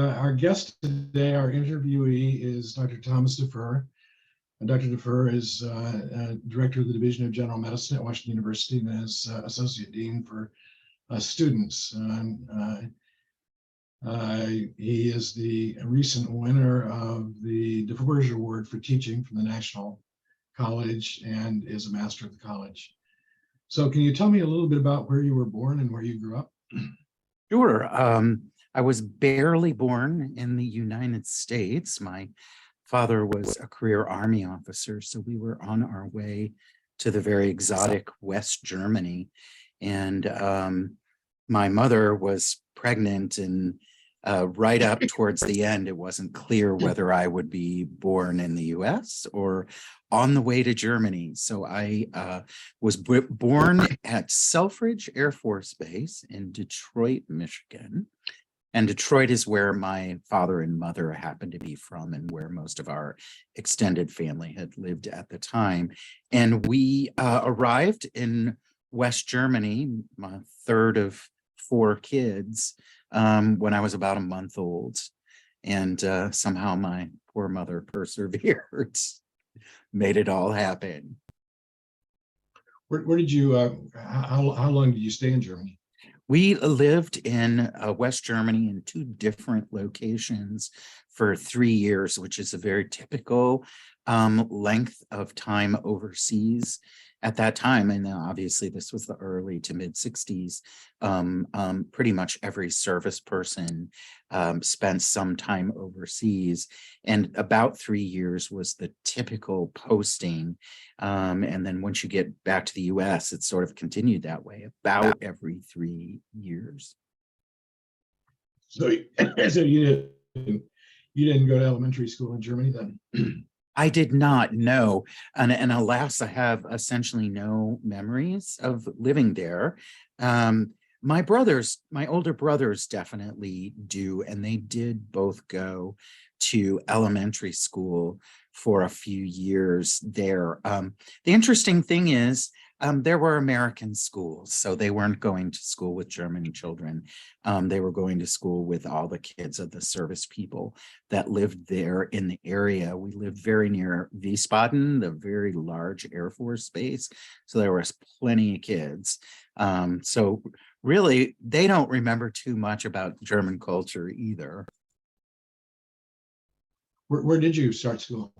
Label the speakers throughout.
Speaker 1: Our guest today, our interviewee, is Dr. Thomas Defer. And Dr. Defer is Director of the Division of General Medicine at Washington University and is Associate Dean for Students. He is the recent winner of the DeForge Award for Teaching from the National College and is a Master of the College. So can you tell me a little bit about where you were born and where you grew up?
Speaker 2: Sure. I was barely born in the United States. My father was a career Army officer, so we were on our way to the very exotic West Germany. And my mother was pregnant, and right up towards the end, it wasn't clear whether I would be born in the US or on the way to Germany. So I was born at Selfridge Air Force Base in Detroit, Michigan. And Detroit is where my father and mother happened to be from and where most of our extended family had lived at the time. And we arrived in West Germany, my third of 4 kids, when I was about a month old. And somehow my poor mother persevered, made it all happen.
Speaker 1: Where did you, how long did you stay in Germany?
Speaker 2: We lived in West Germany in 2 different locations for 3 years, which is a very typical length of time overseas at that time. And obviously this was the early to mid 60s. Pretty much every service person spent some time overseas, and about 3 years was the typical posting. And then once you get back to the US, it sort of continued that way about every 3 years.
Speaker 1: So you didn't go to elementary school in Germany then?
Speaker 2: I did not know. And alas, I have essentially no memories of living there. My older brothers definitely do, and they did both go to elementary school for a few years there. The interesting thing is, there were American schools, so they weren't going to school with German children. They were going to school with all the kids of the service people that lived there in the area. We lived very near Wiesbaden, the very large Air Force base, so there was plenty of kids. So really, they don't remember too much about German culture either.
Speaker 1: Where did you start school?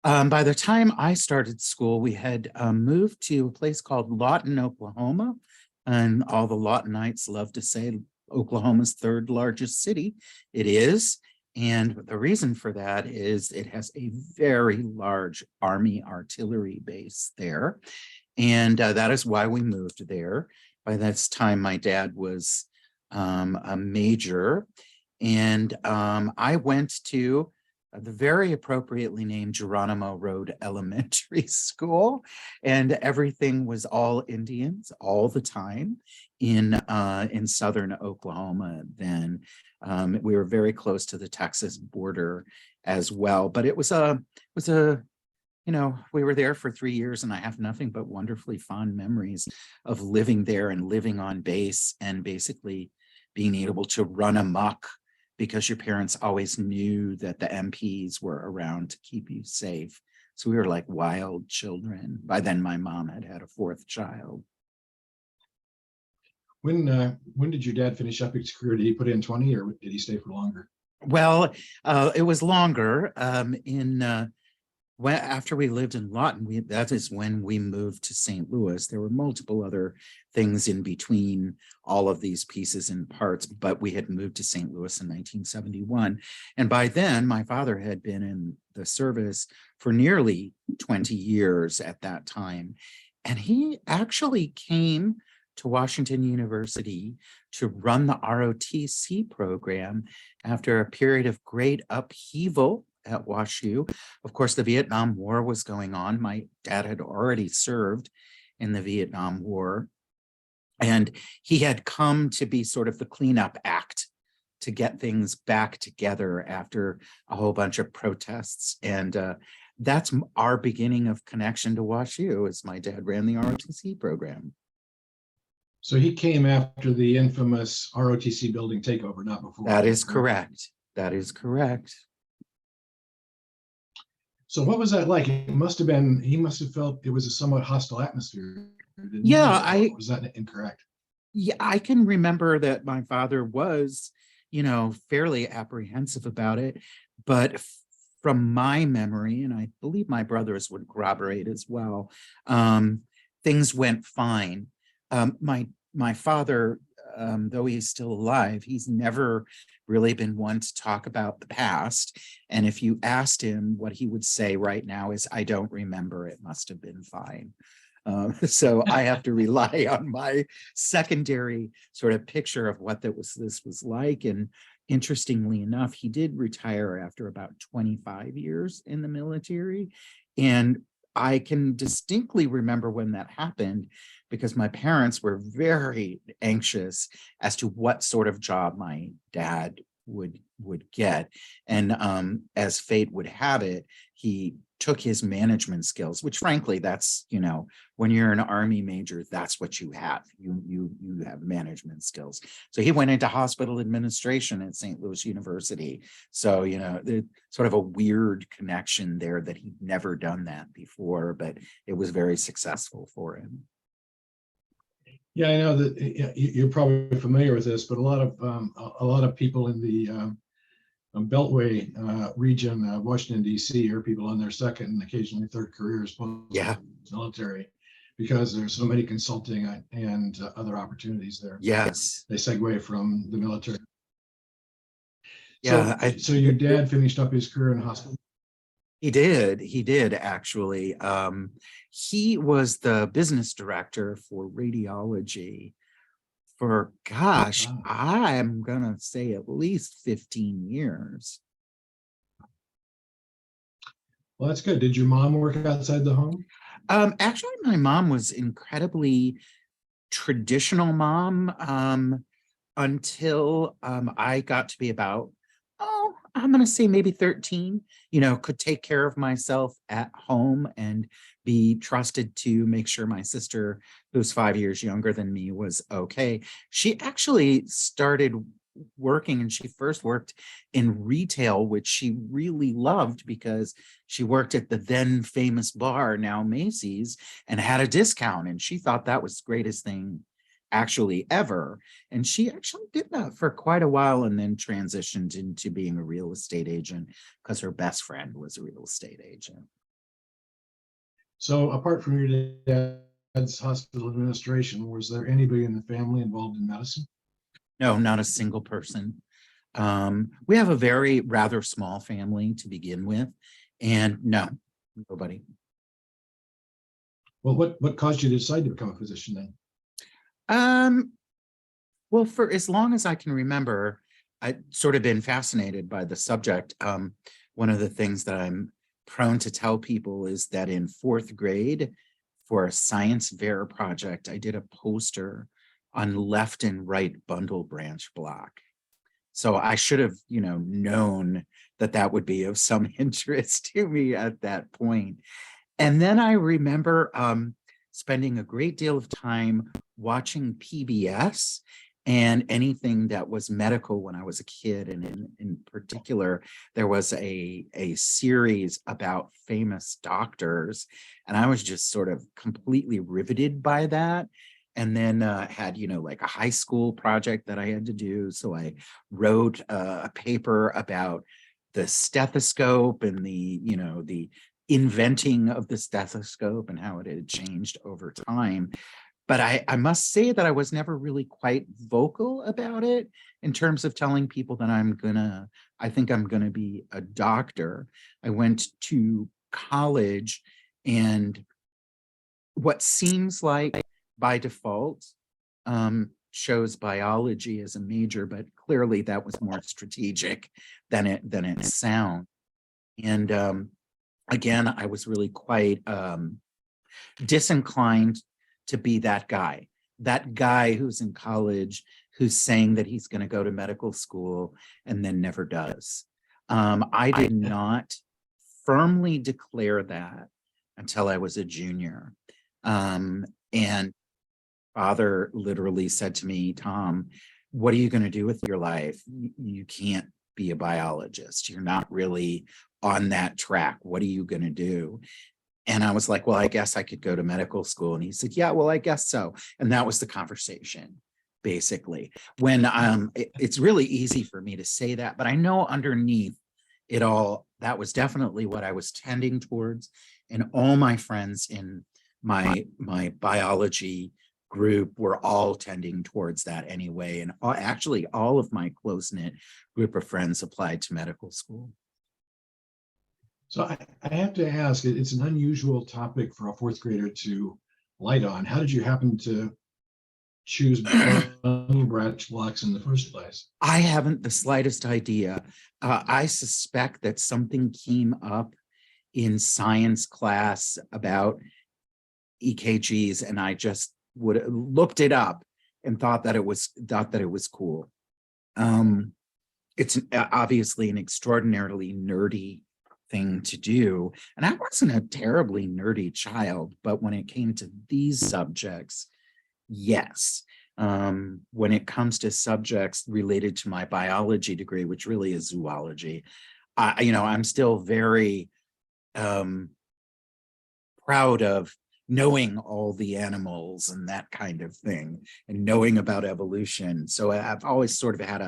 Speaker 2: By the time I started school, we had moved to a place called Lawton, Oklahoma. And all the Lawtonites love to say Oklahoma's 3rd largest city. It is. And the reason for that is it has a very large Army artillery base there. And that is why we moved there. By this time, my dad was a major. And I went to the very appropriately named Geronimo Road Elementary School, and everything was all Indians all the time in southern Oklahoma. Then we were very close to the Texas border as well. But it was a we were there for 3 years, and I have nothing but wonderfully fond memories of living there and living on base and basically being able to run amok, because your parents always knew that the MPs were around to keep you safe. So we were like wild children. By then, my mom had a 4th child.
Speaker 1: When did your dad finish up his career? Did he put in 20, or did he stay for longer?
Speaker 2: Well, it was longer. After we lived in Lawton, that is when we moved to St. Louis. There were multiple other things in between all of these pieces and parts, but we had moved to St. Louis in 1971. And by then, my father had been in the service for nearly 20 years at that time. And he actually came to Washington University to run the ROTC program after a period of great upheaval at WashU. Of course, the Vietnam War was going on. My dad had already served in the Vietnam War, and he had come to be sort of the cleanup act to get things back together after a whole bunch of protests. And that's our beginning of connection to WashU, as my dad ran the ROTC program.
Speaker 1: So he came after the infamous ROTC building takeover, not before.
Speaker 2: That is correct. That is correct.
Speaker 1: So what was that like? It must have been, he must have felt it was a somewhat hostile atmosphere, didn't he?
Speaker 2: Yeah,
Speaker 1: Or was that incorrect?
Speaker 2: Yeah, I can remember that my father was, fairly apprehensive about it. But from my memory, and I believe my brothers would corroborate as well, things went fine. My father, though he's still alive, he's never really been one to talk about the past. And if you asked him, what he would say right now is, "I don't remember. It must have been fine." So I have to rely on my secondary sort of picture of what this was like. And interestingly enough, he did retire after about 25 years in the military. And I can distinctly remember when that happened, because my parents were very anxious as to what sort of job my dad would get. And as fate would have it, he took his management skills, which frankly, that's, when you're an Army major, that's what you have. You have management skills. So he went into hospital administration at St. Louis University. So, there's sort of a weird connection there that he'd never done that before, but it was very successful for him.
Speaker 1: Yeah, I know that you're probably familiar with this, but a lot of people in the Beltway region, Washington, D.C., are people on their second and occasionally third careers post-military, because there's so many consulting and other opportunities there.
Speaker 2: Yes.
Speaker 1: They segue from the military.
Speaker 2: Yeah.
Speaker 1: So your dad finished up his career in hospital?
Speaker 2: He did actually. He was the business director for radiology for, gosh, I'm gonna say at least 15 years.
Speaker 1: Well, that's good. Did your mom work outside the home?
Speaker 2: Actually, my mom was incredibly traditional mom until I got to be about, I'm going to say maybe 13, could take care of myself at home and be trusted to make sure my sister, who's 5 years younger than me, was okay. She actually started working, and she first worked in retail, which she really loved because she worked at the then famous bar, now Macy's, and had a discount. And she thought that was the greatest thing actually ever. And she actually did that for quite a while, and then transitioned into being a real estate agent because her best friend was a real estate agent.
Speaker 1: So apart from your dad's hospital administration, was there anybody in the family involved in medicine?
Speaker 2: No, not a single person. We have a very rather small family to begin with, and no, nobody.
Speaker 1: Well, what caused you to decide to become a physician then?
Speaker 2: Well, for as long as I can remember, I've sort of been fascinated by the subject. One of the things that I'm prone to tell people is that in 4th grade, for a science fair project, I did a poster on left and right bundle branch block. So I should have, known that would be of some interest to me at that point. And then I remember spending a great deal of time watching PBS and anything that was medical when I was a kid. And in particular, there was a series about famous doctors. And I was just sort of completely riveted by that. And then had, like a high school project that I had to do. So I wrote a paper about the stethoscope and the inventing of the stethoscope and how it had changed over time. But I must say that I was never really quite vocal about it in terms of telling people that I think I'm gonna be a doctor. I went to college, and what seems like by default chose biology as a major, but clearly that was more strategic than it sounds. And again, I was really quite disinclined to be that guy who's in college, who's saying that he's going to go to medical school and then never does. I did not firmly declare that until I was a junior. And father literally said to me, Tom, what are you going to do with your life? You can't be a biologist. You're not really on that track. What are you going to do? And I was like, well, I guess I could go to medical school. And he said, yeah, well, I guess so. And that was the conversation, basically. When it's really easy for me to say that, but I know underneath it all, that was definitely what I was tending towards. And all my friends in my biology group were all tending towards that anyway. And actually, all of my close-knit group of friends applied to medical school.
Speaker 1: So I have to ask, it's an unusual topic for a fourth grader to light on. How did you happen to choose bundle branch blocks in the first place?
Speaker 2: I haven't the slightest idea. I suspect that something came up in science class about EKGs, and I just would looked it up and thought that it was cool. It's obviously an extraordinarily nerdy thing to do, and I wasn't a terribly nerdy child, but when it came to these subjects, yes. When it comes to subjects related to my biology degree, which really is zoology, I'm still very proud of knowing all the animals and that kind of thing, and knowing about evolution. So I've always sort of had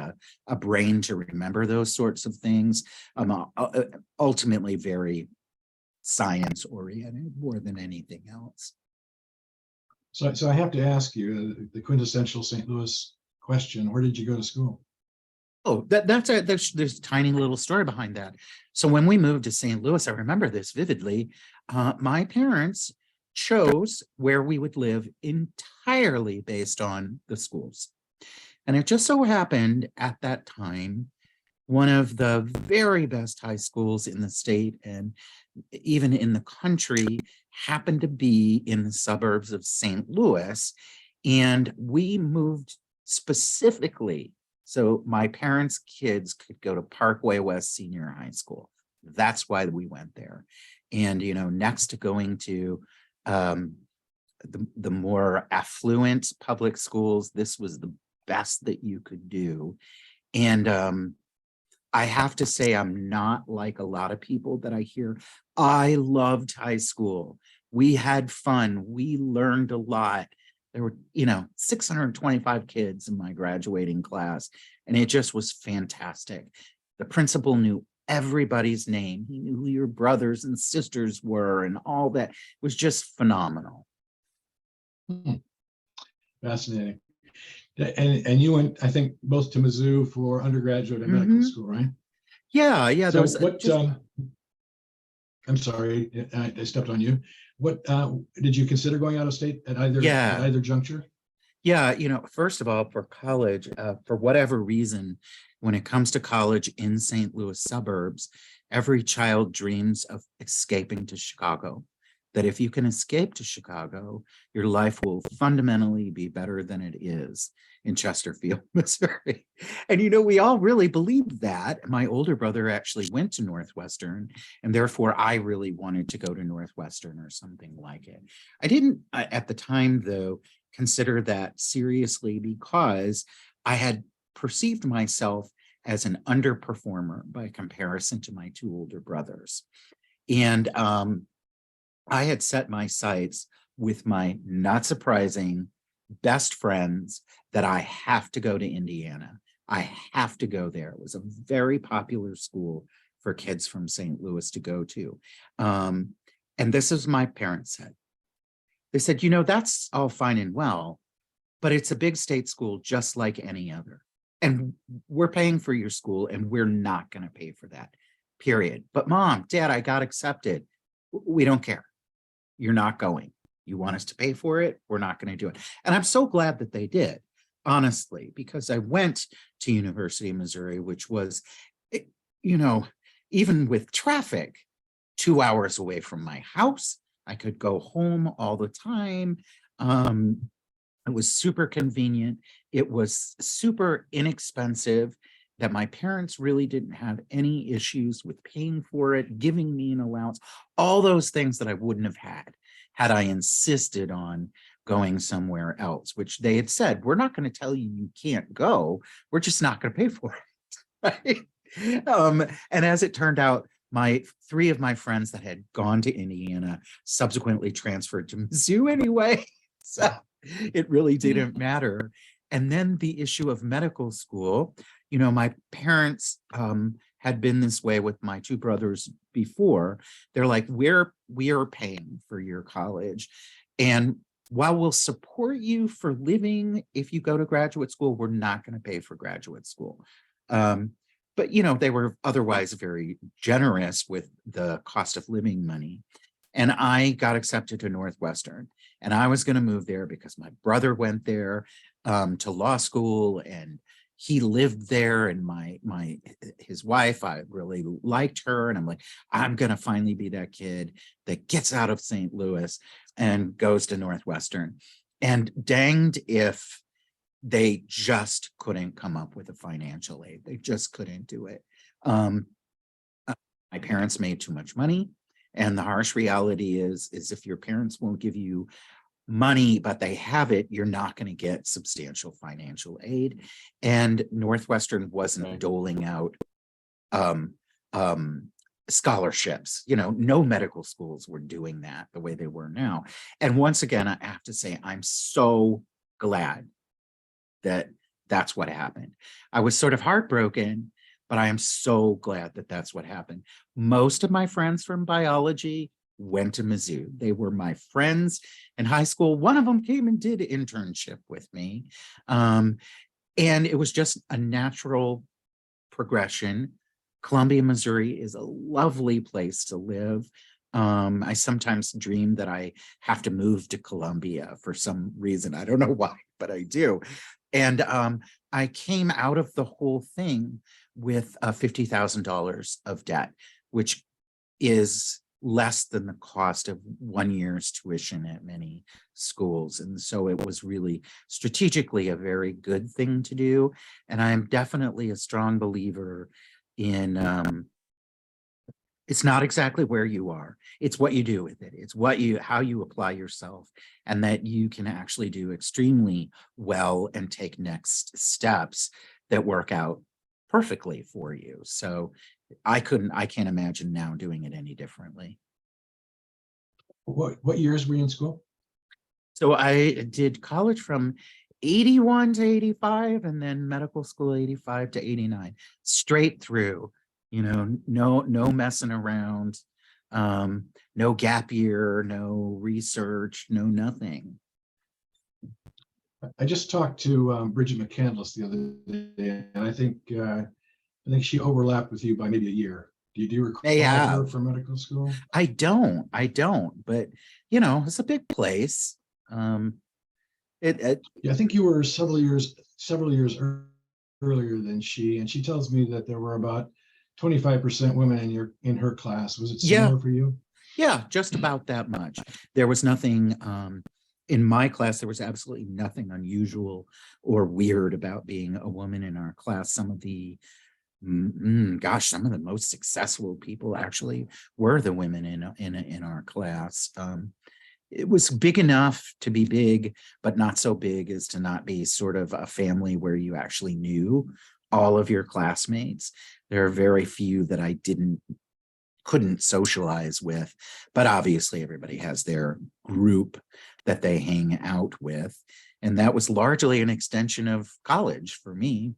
Speaker 2: a brain to remember those sorts of things. I'm ultimately very science oriented more than anything else.
Speaker 1: So I have to ask you the quintessential St. Louis question: where did you go to school?
Speaker 2: Oh, there's a tiny little story behind that. So when we moved to St. Louis, I remember this vividly. My parents chose where we would live entirely based on the schools. And it just so happened at that time, one of the very best high schools in the state and even in the country happened to be in the suburbs of St. Louis. And we moved specifically so my parents' kids could go to Parkway West Senior High School. That's why we went there. And, next to going to the more affluent public schools, this was the best that you could do. And I have to say, I'm not like a lot of people that I hear. I loved high school. We had fun. We learned a lot. There were, 625 kids in my graduating class, and it just was fantastic. The principal knew everybody's name. He knew who your brothers and sisters were and all that. It was just phenomenal.
Speaker 1: Fascinating. And you went, I think, both to Mizzou for undergraduate and medical school, right?
Speaker 2: Yeah.
Speaker 1: So what? I'm sorry, I stepped on you. What did you consider going out of state at either juncture?
Speaker 2: Yeah, first of all, for college, for whatever reason, when it comes to college in St. Louis suburbs, every child dreams of escaping to Chicago. That if you can escape to Chicago, your life will fundamentally be better than it is in Chesterfield, Missouri. And, we all really believed that. My older brother actually went to Northwestern, and therefore I really wanted to go to Northwestern or something like it. I didn't, at the time, though, consider that seriously because I had perceived myself as an underperformer by comparison to my two older brothers. And I had set my sights with my not surprising best friends that I have to go to Indiana. I have to go there. It was a very popular school for kids from St. Louis to go to. And this is my parents said. They said, that's all fine and well, but it's a big state school just like any other. And we're paying for your school and we're not going to pay for that, period. But Mom, Dad, I got accepted. We don't care. You're not going. You want us to pay for it? We're not going to do it. And I'm so glad that they did, honestly, because I went to University of Missouri, which was, even with traffic, 2 hours away from my house. I could go home all the time. It was super convenient. It was super inexpensive that my parents really didn't have any issues with paying for it, giving me an allowance, all those things that I wouldn't have had I insisted on going somewhere else, which they had said, we're not going to tell you you can't go. We're just not going to pay for it. Right? And as it turned out, three of my friends that had gone to Indiana subsequently transferred to Mizzou anyway. So it really didn't matter. And then the issue of medical school, my parents had been this way with my two brothers before. They're like, we are paying for your college. And while we'll support you for living, if you go to graduate school, we're not going to pay for graduate school. But, they were otherwise very generous with the cost of living money. And I got accepted to Northwestern, and I was going to move there because my brother went there to law school, and he lived there, and his wife, I really liked her. And I'm like, I'm going to finally be that kid that gets out of St. Louis and goes to Northwestern. And danged if they just couldn't come up with a financial aid. They just couldn't do it. My parents made too much money. And the harsh reality is if your parents won't give you money, but they have it, you're not going to get substantial financial aid. And Northwestern wasn't doling out scholarships. No medical schools were doing that the way they were now. And once again, I have to say, I'm so glad that that's what happened. I was sort of heartbroken, but I am so glad that that's what happened. Most of my friends from biology went to Mizzou. They were my friends in high school. One of them came and did an internship with me. And it was just a natural progression. Columbia, Missouri is a lovely place to live. I sometimes dream that I have to move to Columbia for some reason. I don't know why, but I do. And I came out of the whole thing with $50,000 of debt, which is less than the cost of 1 year's tuition at many schools. And so it was really strategically a very good thing to do. And I'm definitely a strong believer in it's not exactly where you are. It's what you do with it. It's how you apply yourself, and that you can actually do extremely well and take next steps that work out perfectly for you. So I can't imagine now doing it any differently.
Speaker 1: What years were you in school?
Speaker 2: So I did college from 81 to 85, and then medical school 85 to 89, straight through. No messing around, no gap year, no research, no nothing.
Speaker 1: I just talked to Bridget McCandless the other day, and I think she overlapped with you by maybe a year. Do you recall her for medical school?
Speaker 2: I don't, but it's a big place.
Speaker 1: Yeah, I think you were several years earlier than she, and she tells me that there were about 25% women in her class. Was it similar for you?
Speaker 2: Yeah, just about that much. There was nothing in my class. There was absolutely nothing unusual or weird about being a woman in our class. Some of the some of the most successful people actually were the women in our class. It was big enough to be big, but not so big as to not be sort of a family where you actually knew all of your classmates. There are very few that I couldn't socialize with, but obviously everybody has their group that they hang out with. And that was largely an extension of college for me.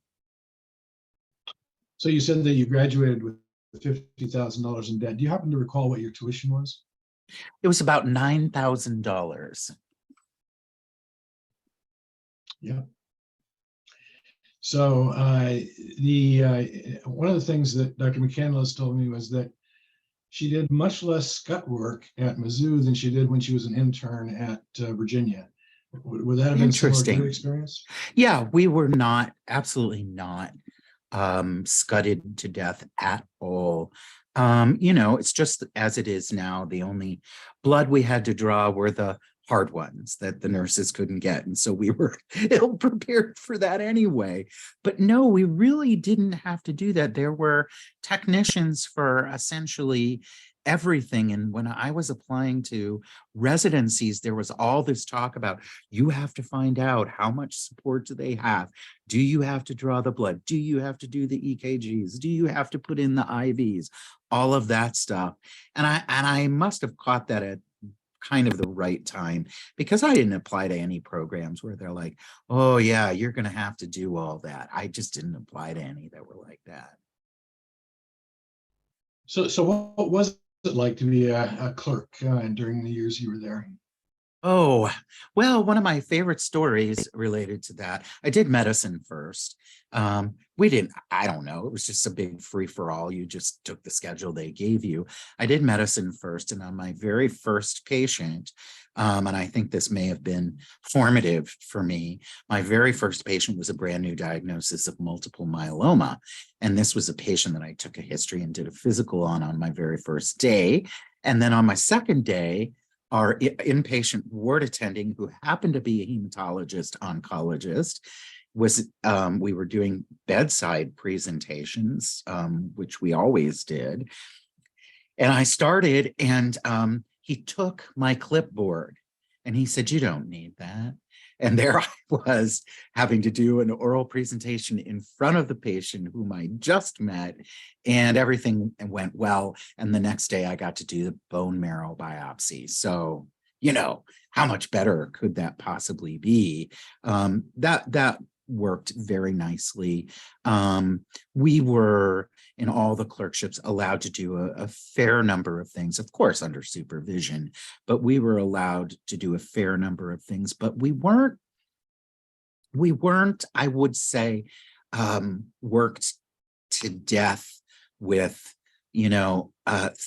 Speaker 1: So you said that you graduated with $50,000 in debt. Do you happen to recall what your tuition was?
Speaker 2: It was about $9,000.
Speaker 1: Yeah. So one of the things that Dr. McCandless told me was that she did much less scut work at Mizzou than she did when she was an intern at Virginia. Would that have been similar to your experience?
Speaker 2: Yeah, we were absolutely not scudded to death at all. It's just as it is now. The only blood we had to draw were the hard ones that the nurses couldn't get. And so we were ill prepared for that anyway. But no, we really didn't have to do that. There were technicians for essentially everything. And when I was applying to residencies, there was all this talk about, you have to find out how much support do they have. Do you have to draw the blood? Do you have to do the EKGs? Do you have to put in the IVs? All of that stuff. And I must have caught that at kind of the right time, because I didn't apply to any programs where they're like, oh yeah, you're going to have to do all that. I just didn't apply to any that were like that.
Speaker 1: So what was it like to be a clerk during the years you were there?
Speaker 2: Oh, well, one of my favorite stories related to that, I did medicine first. We didn't, I don't know, it was just a big free for all. You just took the schedule they gave you. I did medicine first, and on my very first patient, and I think this may have been formative for me, my very first patient was a brand new diagnosis of multiple myeloma. And this was a patient that I took a history and did a physical on my very first day. And then on my second day, our inpatient ward attending, who happened to be a hematologist oncologist, was we were doing bedside presentations, which we always did. And I started, and he took my clipboard and he said, "You don't need that." And there I was having to do an oral presentation in front of the patient whom I just met, and everything went well. And the next day I got to do the bone marrow biopsy. So, how much better could that possibly be? That worked very nicely. We were, in all the clerkships, allowed to do a fair number of things, of course, under supervision, but we were allowed to do a fair number of things, but we weren't, I would say, worked to death with,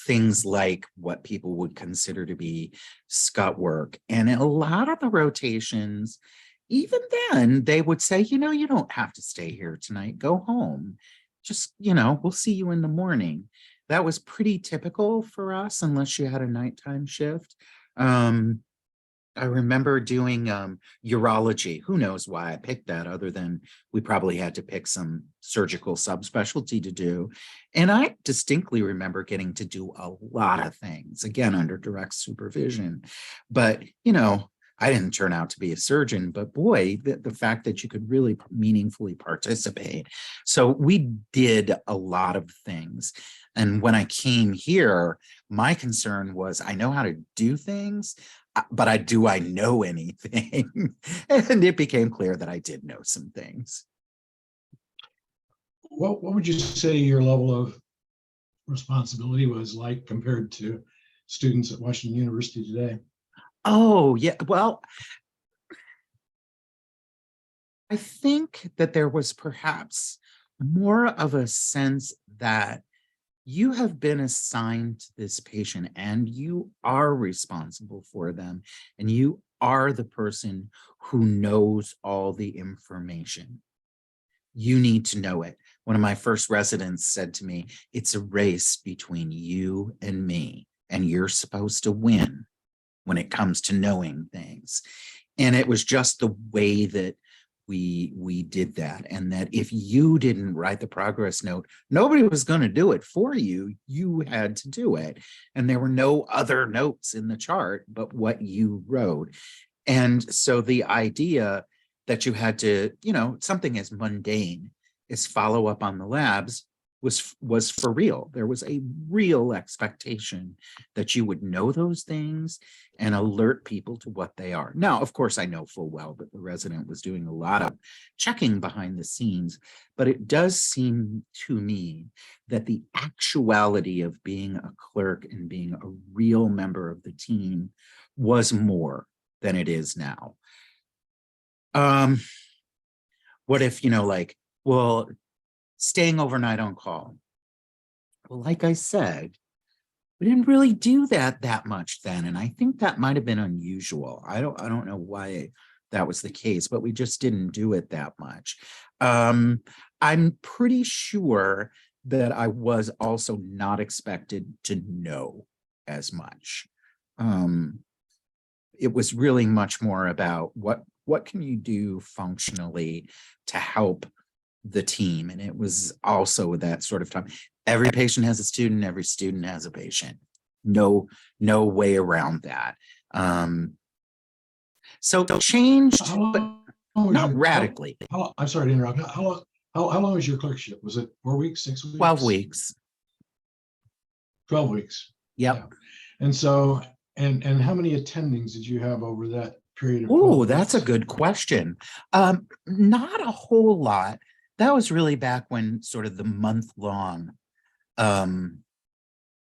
Speaker 2: things like what people would consider to be scut work. And a lot of the rotations, even then, they would say, you don't have to stay here tonight, go home. Just, we'll see you in the morning. That was pretty typical for us, unless you had a nighttime shift. I remember doing urology. Who knows why I picked that, other than we probably had to pick some surgical subspecialty to do. And I distinctly remember getting to do a lot of things, again, under direct supervision. But, I didn't turn out to be a surgeon, but boy, the fact that you could really meaningfully participate. So we did a lot of things. And when I came here, my concern was, I know how to do things, but do I know anything? And it became clear that I did know some things.
Speaker 1: What would you say your level of responsibility was like compared to students at Washington University today?
Speaker 2: Oh, yeah. Well, I think that there was perhaps more of a sense that you have been assigned to this patient and you are responsible for them, and you are the person who knows all the information. You need to know it. One of my first residents said to me, "It's a race between you and me, and you're supposed to win when it comes to knowing things." And it was just the way that we did that. And that if you didn't write the progress note, nobody was going to do it for you. You had to do it. And there were no other notes in the chart but what you wrote. And so the idea that you had to, something as mundane as follow up on the labs was for real. There was a real expectation that you would know those things and alert people to what they are. Now, of course, I know full well that the resident was doing a lot of checking behind the scenes, but it does seem to me that the actuality of being a clerk and being a real member of the team was more than it is now. What if, well, staying overnight on call? Well, like I said, we didn't really do that much then, and I think that might have been unusual. I don't know why that was the case, but we just didn't do it that much. I'm pretty sure that I was also not expected to know as much. It was really much more about what can you do functionally to help the team. And it was also that sort of time. Every patient has a student, every student has a patient. no way around that. So changed,
Speaker 1: How
Speaker 2: but
Speaker 1: long was
Speaker 2: not
Speaker 1: your,
Speaker 2: radically.
Speaker 1: I'm sorry to interrupt. How long was your clerkship? Was it 4 weeks,
Speaker 2: 12
Speaker 1: 6 weeks,
Speaker 2: weeks.
Speaker 1: 12 weeks? Yeah.
Speaker 2: Yep.
Speaker 1: And so, and how many attendings did you have over that period of
Speaker 2: Oh,
Speaker 1: 12
Speaker 2: that's a
Speaker 1: weeks?
Speaker 2: good question. Not a whole lot. That was really back when sort of the month long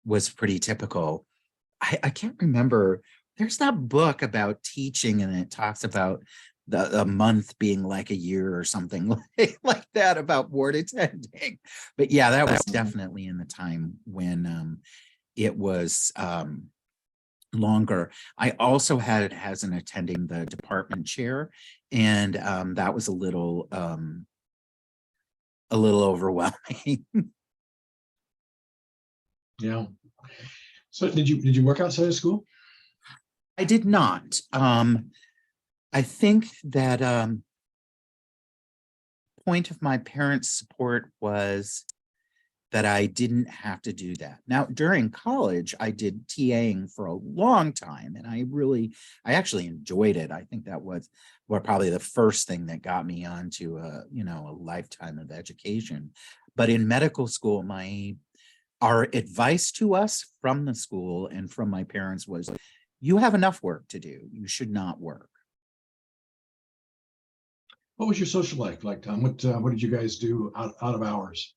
Speaker 2: was pretty typical. I can't remember. There's that book about teaching, and it talks about a month being like a year or something like that about board attending. But yeah, that was definitely in the time when it was longer. I also had it as an attending the department chair, and that was a little overwhelming.
Speaker 1: Yeah. So did you work outside of school?
Speaker 2: I did not. I think that point of my parents' support was that I didn't have to do that. Now, during college, I did TAing for a long time, and I actually enjoyed it. I think that was probably the first thing that got me onto a lifetime of education. But in medical school, our advice to us from the school and from my parents was, you have enough work to do. You should not work.
Speaker 1: What was your social life like, Tom? What did you guys do out of hours?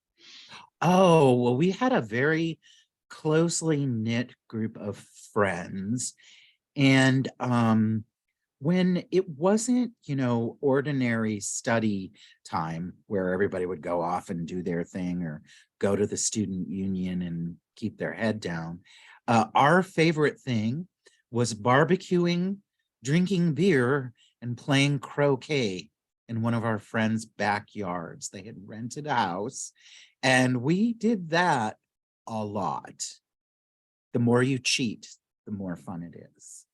Speaker 2: Oh, well, we had a very closely knit group of friends. And when it wasn't, ordinary study time where everybody would go off and do their thing or go to the student union and keep their head down, our favorite thing was barbecuing, drinking beer, and playing croquet in one of our friends' backyards. They had rented a house, and we did that a lot. The more you cheat, the more fun it is.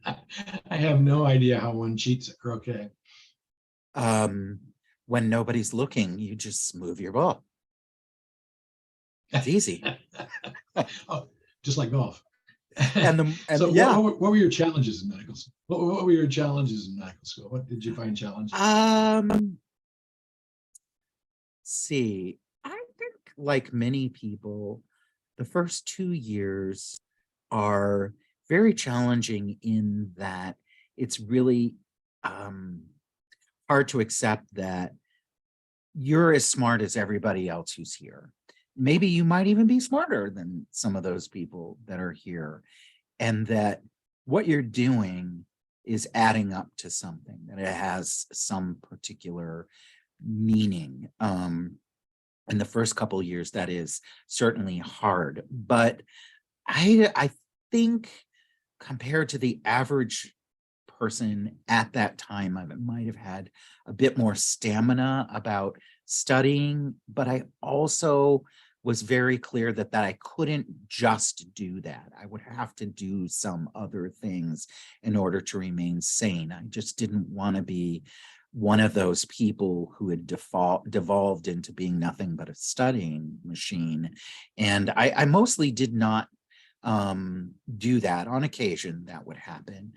Speaker 1: I have no idea how one cheats at croquet.
Speaker 2: When nobody's looking, you just move your ball. It's easy.
Speaker 1: Oh, just like golf.
Speaker 2: And
Speaker 1: So
Speaker 2: yeah.
Speaker 1: what were your challenges in medical school? What were your challenges in medical school? What did you find challenging?
Speaker 2: See, I think like many people, the first 2 years are very challenging in that it's really hard to accept that you're as smart as everybody else who's here. Maybe you might even be smarter than some of those people that are here, and that what you're doing is adding up to something, that it has some particular meaning. In the first couple of years, that is certainly hard, but I think compared to the average person at that time, I might have had a bit more stamina about studying, but I also was very clear that I couldn't just do that. I would have to do some other things in order to remain sane. I just didn't want to be one of those people who had devolved into being nothing but a studying machine. And I mostly did not do that. On occasion that would happen.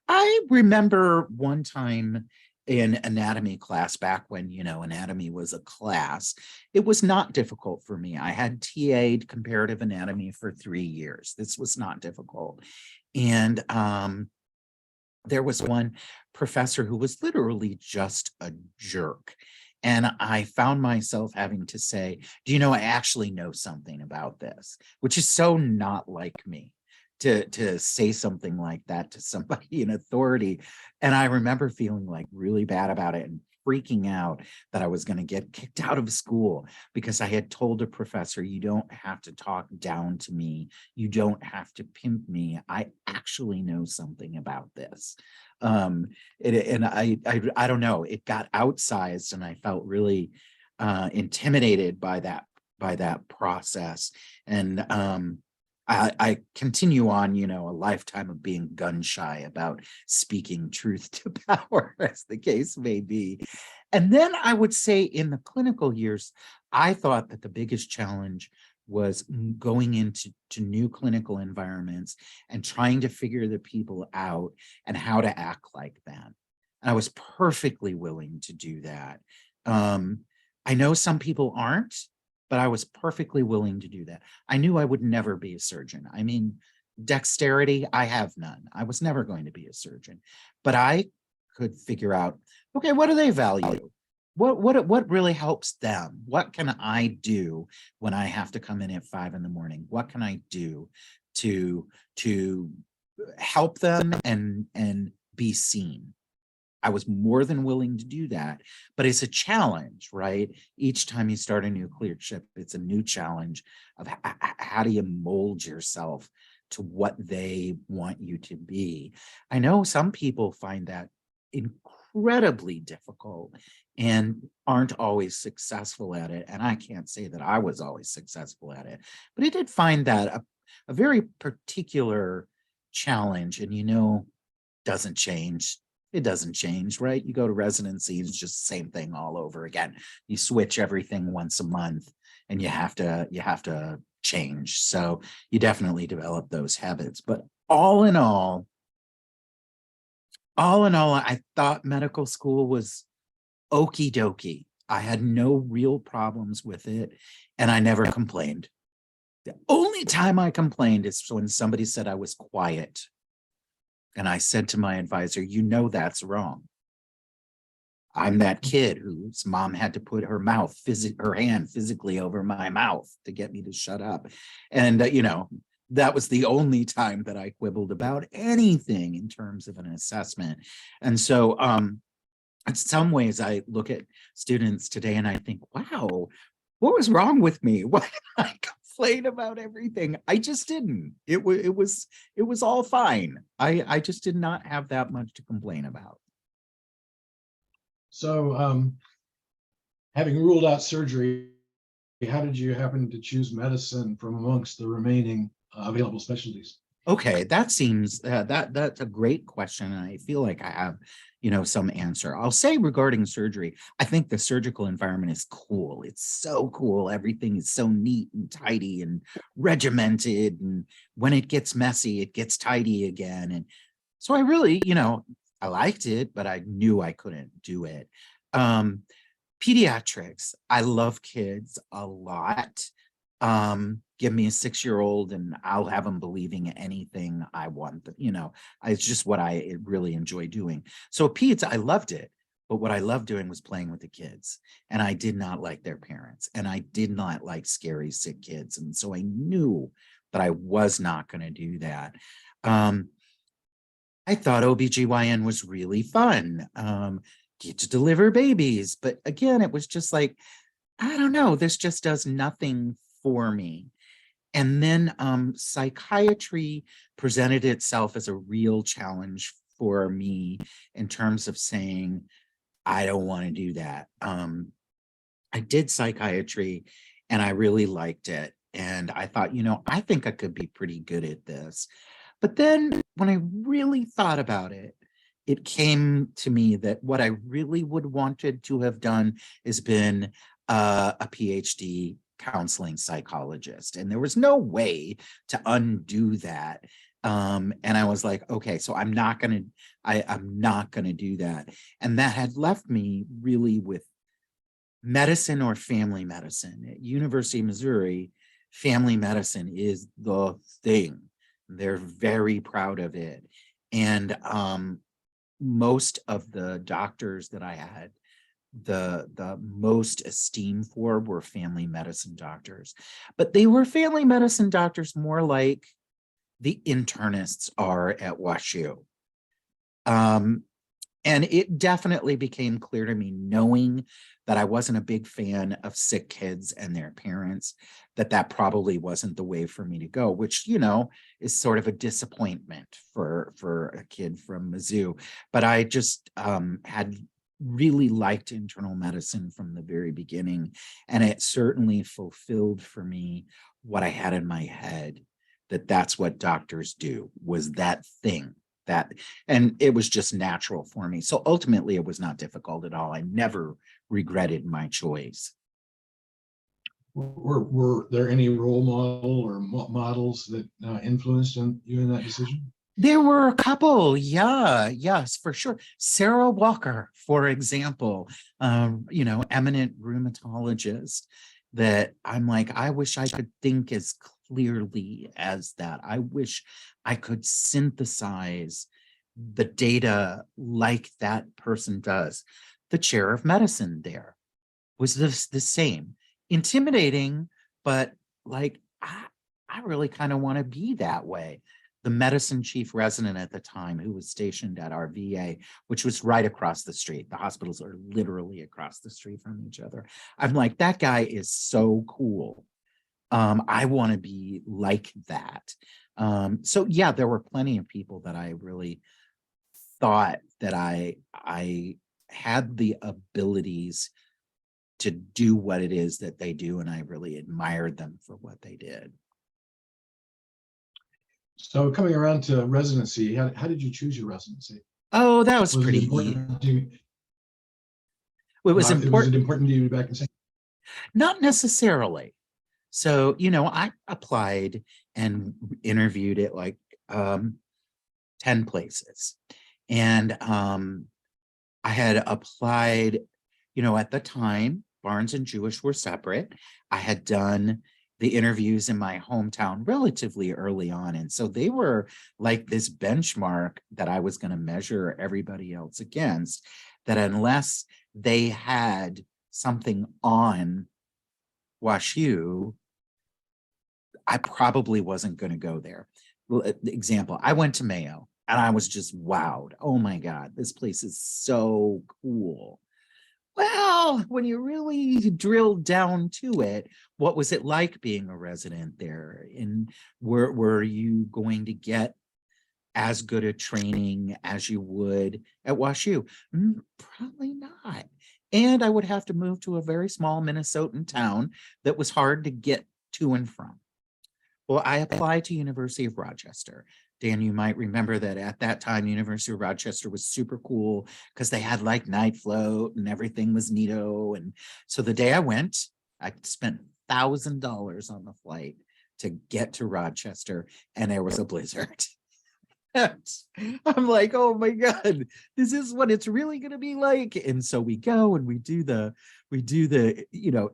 Speaker 2: I remember one time in anatomy class, back when anatomy was a class, it was not difficult for me. I had TA'd comparative anatomy for 3 years. This was not difficult. And there was one professor who was literally just a jerk. And I found myself having to say, do you know, I actually know something about this, which is so not like me to say something like that to somebody in authority. And I remember feeling like really bad about it and freaking out that I was going to get kicked out of school because I had told a professor, you don't have to talk down to me. You don't have to pimp me. I actually know something about this. And I don't know, it got outsized, and I felt really intimidated by that process. And I continue on, a lifetime of being gun shy about speaking truth to power, as the case may be. And then I would say in the clinical years, I thought that the biggest challenge was going into new clinical environments and trying to figure the people out and how to act like them. And I was perfectly willing to do that. I know some people aren't, but I was perfectly willing to do that. I knew I would never be a surgeon. I mean, dexterity, I have none. I was never going to be a surgeon, but I could figure out, okay, what do they value? What really helps them? What can I do when I have to come in at 5 a.m? What can I do to help them and be seen? I was more than willing to do that, but it's a challenge, right? Each time you start a new clearship, it's a new challenge of how do you mold yourself to what they want you to be. I know some people find that incredibly difficult and aren't always successful at it. And I can't say that I was always successful at it, but I did find that a very particular challenge, and doesn't change. It doesn't change, right? You go to residency, it's just the same thing all over again. You switch everything once a month and you have to change. So you definitely develop those habits. But all in all, I thought medical school was okie dokie. I had no real problems with it and I never complained. The only time I complained is when somebody said I was quiet. And I said to my advisor, that's wrong. I'm that kid whose mom had to put her hand physically over my mouth to get me to shut up. And, that was the only time that I quibbled about anything in terms of an assessment. And so, in some ways, I look at students today and I think, wow, what was wrong with me? Why did I complain about everything? I just didn't. It was all fine. I just did not have that much to complain about.
Speaker 1: So having ruled out surgery, how did you happen to choose medicine from amongst the remaining available specialties?
Speaker 2: Okay, that seems that's a great question, and I feel like I have some answer. I'll say regarding surgery, I think the surgical environment is cool. It's so cool. Everything is so neat and tidy and regimented, and when it gets messy, it gets tidy again. And so I really, I liked it, but I knew I couldn't do it. Pediatrics, I love kids a lot. Give me a 6-year-old and I'll have them believing anything I want. It's just what I really enjoy doing. So peds, I loved it. But what I loved doing was playing with the kids. And I did not like their parents. And I did not like scary, sick kids. And so I knew that I was not going to do that. I thought OBGYN was really fun. Get to deliver babies. But again, it was just like, I don't know, this just does nothing for me. And then psychiatry presented itself as a real challenge for me in terms of saying, I don't want to do that. I did psychiatry and I really liked it. And I thought, I think I could be pretty good at this. But then when I really thought about it, it came to me that what I really would wanted to have done is been a PhD counseling psychologist. And there was no way to undo that. And I was like, okay, so I'm not going to do that. And that had left me really with medicine or family medicine. At University of Missouri, family medicine is the thing. They're very proud of it. And most of the doctors that I had the most esteem for were family medicine doctors, but they were family medicine doctors more like the internists are at WashU. And it definitely became clear to me, knowing that I wasn't a big fan of sick kids and their parents, that probably wasn't the way for me to go, which, is sort of a disappointment for a kid from Mizzou. But I just had really liked internal medicine from the very beginning. And it certainly fulfilled for me what I had in my head, that's what doctors do, was that thing. And it was just natural for me. So ultimately, it was not difficult at all. I never regretted my choice.
Speaker 1: Were there any role model or models that influenced you in that decision?
Speaker 2: There were a couple, yeah, yes, for sure. Sarah Walker, for example, eminent rheumatologist that I'm like, I wish I could think as clearly as that. I wish I could synthesize the data like that person does. The chair of medicine there was the same, intimidating, but like, I really kind of want to be that way. The medicine chief resident at the time, who was stationed at our VA, which was right across the street. The hospitals are literally across the street from each other. I'm like, that guy is so cool. I want to be like that. So yeah, there were plenty of people that I really thought that I had the abilities to do what it is that they do, and I really admired them for what they did.
Speaker 1: So coming around to residency, how did you choose your residency?
Speaker 2: Oh, that was
Speaker 1: Was it
Speaker 2: pretty easy.
Speaker 1: important to you?
Speaker 2: It was
Speaker 1: Was it
Speaker 2: important.
Speaker 1: important to you back in St.
Speaker 2: Not necessarily. So, I applied and interviewed at like 10 places. And I had applied, at the time, Barnes and Jewish were separate. I had done the interviews in my hometown relatively early on. And so they were like this benchmark that I was going to measure everybody else against, that unless they had something on WashU, I probably wasn't going to go there. Example, I went to Mayo and I was just wowed. Oh my God, this place is so cool. Well, when you really drill down to it, what was it like being a resident there? And were you going to get as good a training as you would at WashU? Probably not. And I would have to move to a very small Minnesotan town that was hard to get to and from. Well, I applied to University of Rochester. Dan, you might remember that at that time, University of Rochester was super cool because they had like night float and everything was neato. And so the day I went, I spent $1,000 on the flight to get to Rochester, and there was a blizzard. I'm like, oh my God, this is what it's really going to be like. And so we go and we do the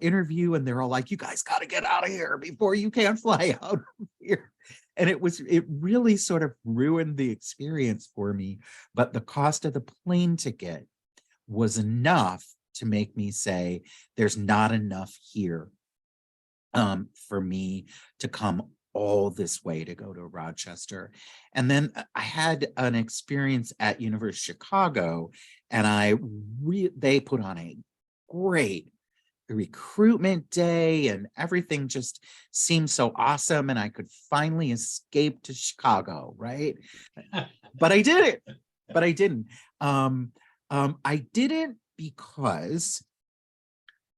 Speaker 2: interview, and they're all like, you guys got to get out of here before you can't fly out of here. And it really sort of ruined the experience for me. But the cost of the plane ticket was enough to make me say, there's not enough here for me to come all this way to go to Rochester. And then I had an experience at University of Chicago, and they put on a great recruitment day, and everything just seemed so awesome, and I could finally escape to Chicago, right? But I did it. But I didn't. I didn't because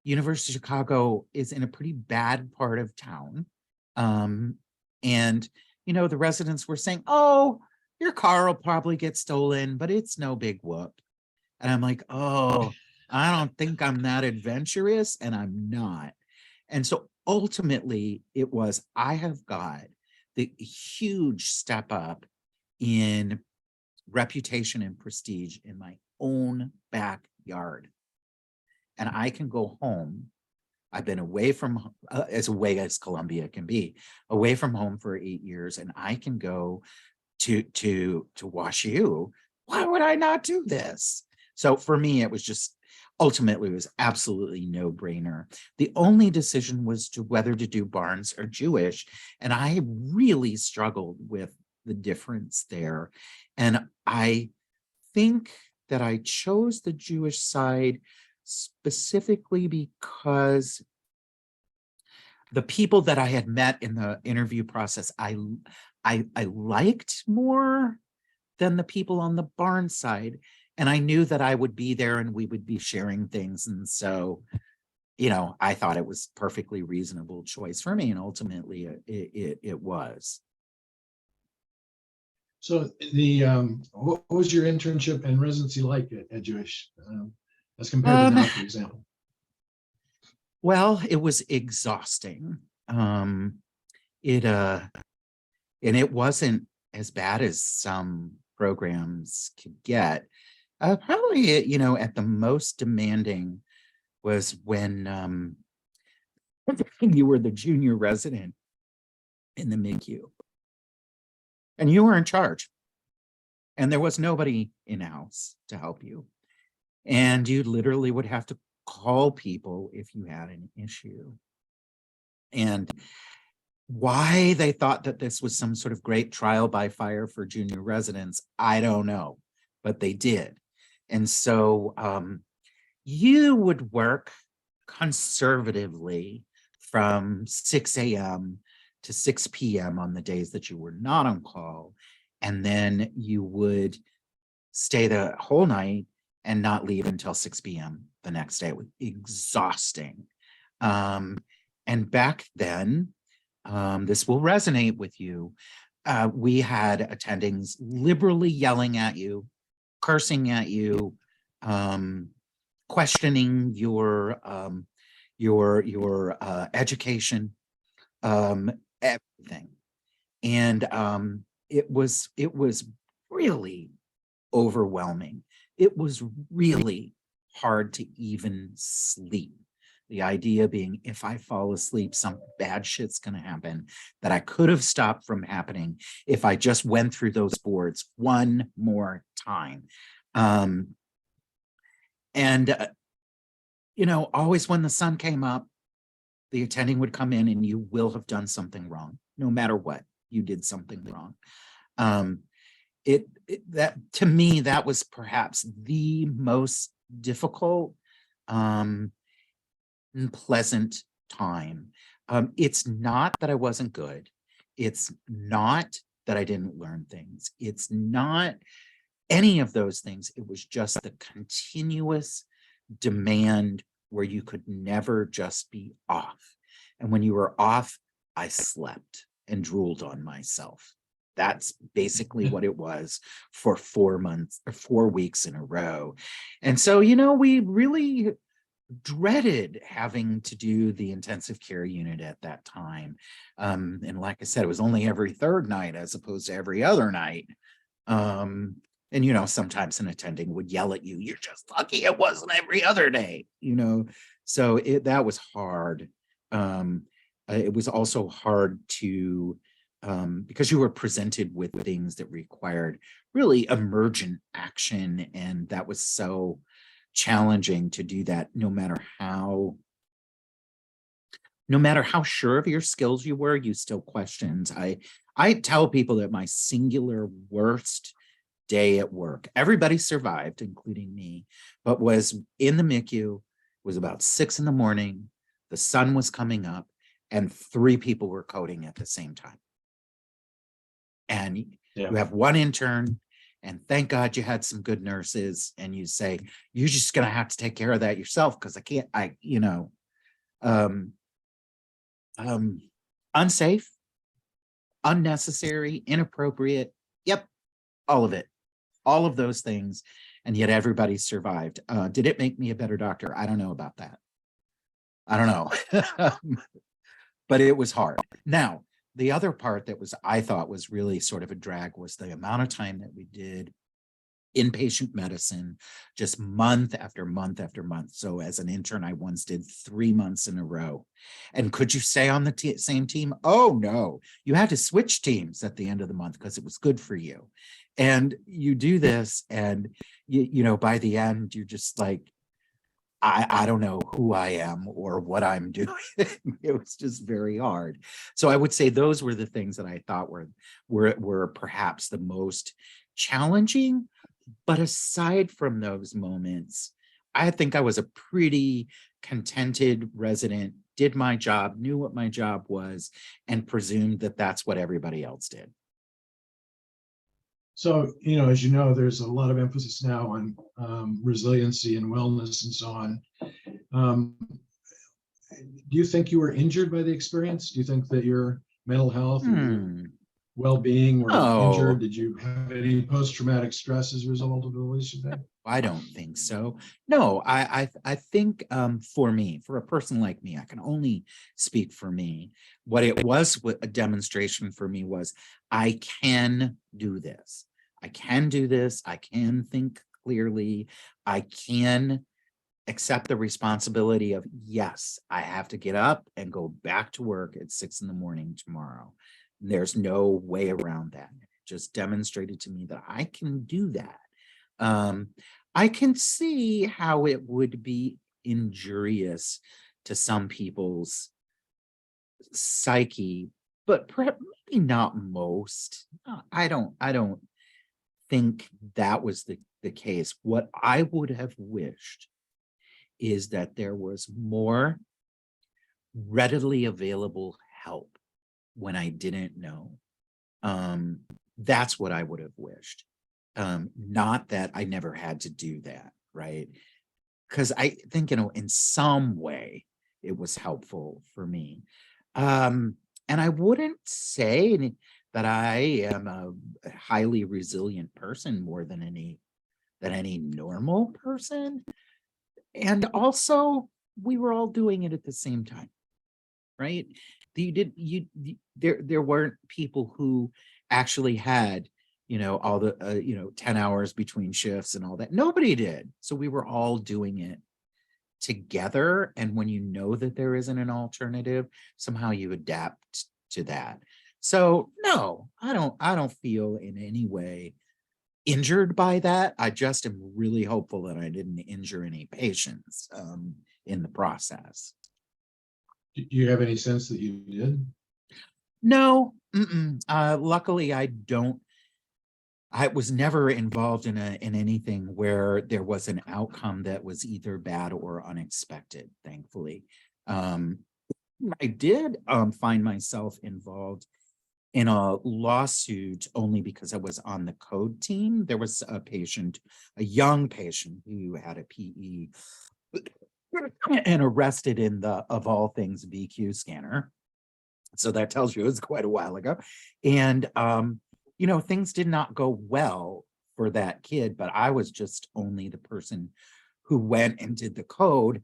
Speaker 2: University of Chicago is in a pretty bad part of town. And the residents were saying, oh, your car will probably get stolen, but it's no big whoop. And I'm like, oh, I don't think I'm that adventurous, and I'm not. And so ultimately it was, I have got the huge step up in reputation and prestige in my own backyard. And I can go home. I've been away from, as away as Columbia can be, away from home for 8 years, and I can go to WashU. Why would I not do this? So for me, it was just, ultimately, it was absolutely no brainer. The only decision was whether to do Barnes or Jewish. And I really struggled with the difference there. And I think that I chose the Jewish side specifically because the people that I had met in the interview process, I liked more than the people on the Barnes side. And I knew that I would be there and we would be sharing things. And so, I thought it was perfectly reasonable choice for me. And ultimately it was.
Speaker 1: So what was your internship and residency like at Jewish as compared to now, for example?
Speaker 2: Well, it was exhausting. It and it wasn't as bad as some programs could get. Probably, at the most demanding was when you were the junior resident in the MICU and you were in charge and there was nobody in-house to help you. And you literally would have to call people if you had an issue. And why they thought that this was some sort of great trial by fire for junior residents, I don't know, but they did. And so you would work conservatively from 6 a.m. to 6 p.m. on the days that you were not on call. And then you would stay the whole night and not leave until 6 p.m. the next day. It was exhausting. And back then, this will resonate with you. We had attendings liberally yelling at you, cursing at you, questioning your education, everything. And it was really overwhelming. It was really hard to even sleep. The idea being, if I fall asleep, some bad shit's going to happen that I could have stopped from happening if I just went through those boards one more time. Always when the sun came up, the attending would come in and you will have done something wrong. No matter what, you did something wrong. That to me, that was perhaps the most difficult and pleasant time. It's not that I wasn't good. It's not that I didn't learn things. It's not any of those things. It was just the continuous demand where you could never just be off. And when you were off, I slept and drooled on myself. That's basically what it was for 4 months or 4 weeks in a row. And so, we really dreaded having to do the intensive care unit at that time. And like I said, it was only every third night as opposed to every other night. And sometimes an attending would yell at you, "You're just lucky it wasn't every other day," So that was hard. It was also hard to, because you were presented with things that required really emergent action. And that was so challenging to do that, no matter how sure of your skills you were, you still questioned. I tell people that my singular worst day at work, everybody survived, including me, but was in the MICU, was about 6 a.m. The sun was coming up and 3 people were coding at the same time. And you have one intern, and thank God you had some good nurses, and you say, "You're just going to have to take care of that yourself because unsafe, unnecessary, inappropriate." Yep. All of it, all of those things. And yet everybody survived. Did it make me a better doctor? I don't know about that. I don't know. But it was hard. Now, the other part that I thought was really sort of a drag was the amount of time that we did inpatient medicine, just month after month after month. So as an intern, I once did 3 months in a row. And could you stay on the same team? Oh, no. You had to switch teams at the end of the month because it was good for you. And you do this, and by the end, you're just like, I don't know who I am or what I'm doing. It was just very hard. So I would say those were the things that I thought were perhaps the most challenging. But aside from those moments, I think I was a pretty contented resident, did my job, knew what my job was, and presumed that that's what everybody else did.
Speaker 1: So, as you know, there's a lot of emphasis now on resiliency and wellness and so on. Do you think you were injured by the experience? Do you think that your mental health, well-being? Were you injured?
Speaker 2: Oh,
Speaker 1: Did you have any post-traumatic stress as a result of the relationship?
Speaker 2: I don't think so. No, I think for me, for a person like me, I can only speak for me. What it was a demonstration for me was I can do this. I can do this. I can think clearly. I can accept the responsibility of, yes, I have to get up and go back to work at 6 a.m. tomorrow. There's no way around that. It just demonstrated to me that I can do that. Um, I can see how it would be injurious to some people's psyche, but perhaps maybe not most. I don't think that was the case. What I would have wished is that there was more readily available help when I didn't know. Um, that's what I would have wished. Not that I never had to do that, right? Because I think, in some way it was helpful for me. And I wouldn't say that I am a highly resilient person more than any normal person. And also, we were all doing it at the same time, right? There weren't people who actually had, all the 10 hours between shifts and all that. Nobody did. So we were all doing it together. And when you know that there isn't an alternative, somehow you adapt to that. So no, I don't feel in any way injured by that. I just am really hopeful that I didn't injure any patients in the process.
Speaker 1: Do you have any sense that you did?
Speaker 2: No, luckily I was never involved in anything where there was an outcome that was either bad or unexpected, thankfully. I did find myself involved in a lawsuit only because I was on the code team. There was a young patient who had a PE and arrested in the, of all things, VQ scanner. So that tells you it was quite a while ago. And, things did not go well for that kid, but I was just only the person who went and did the code.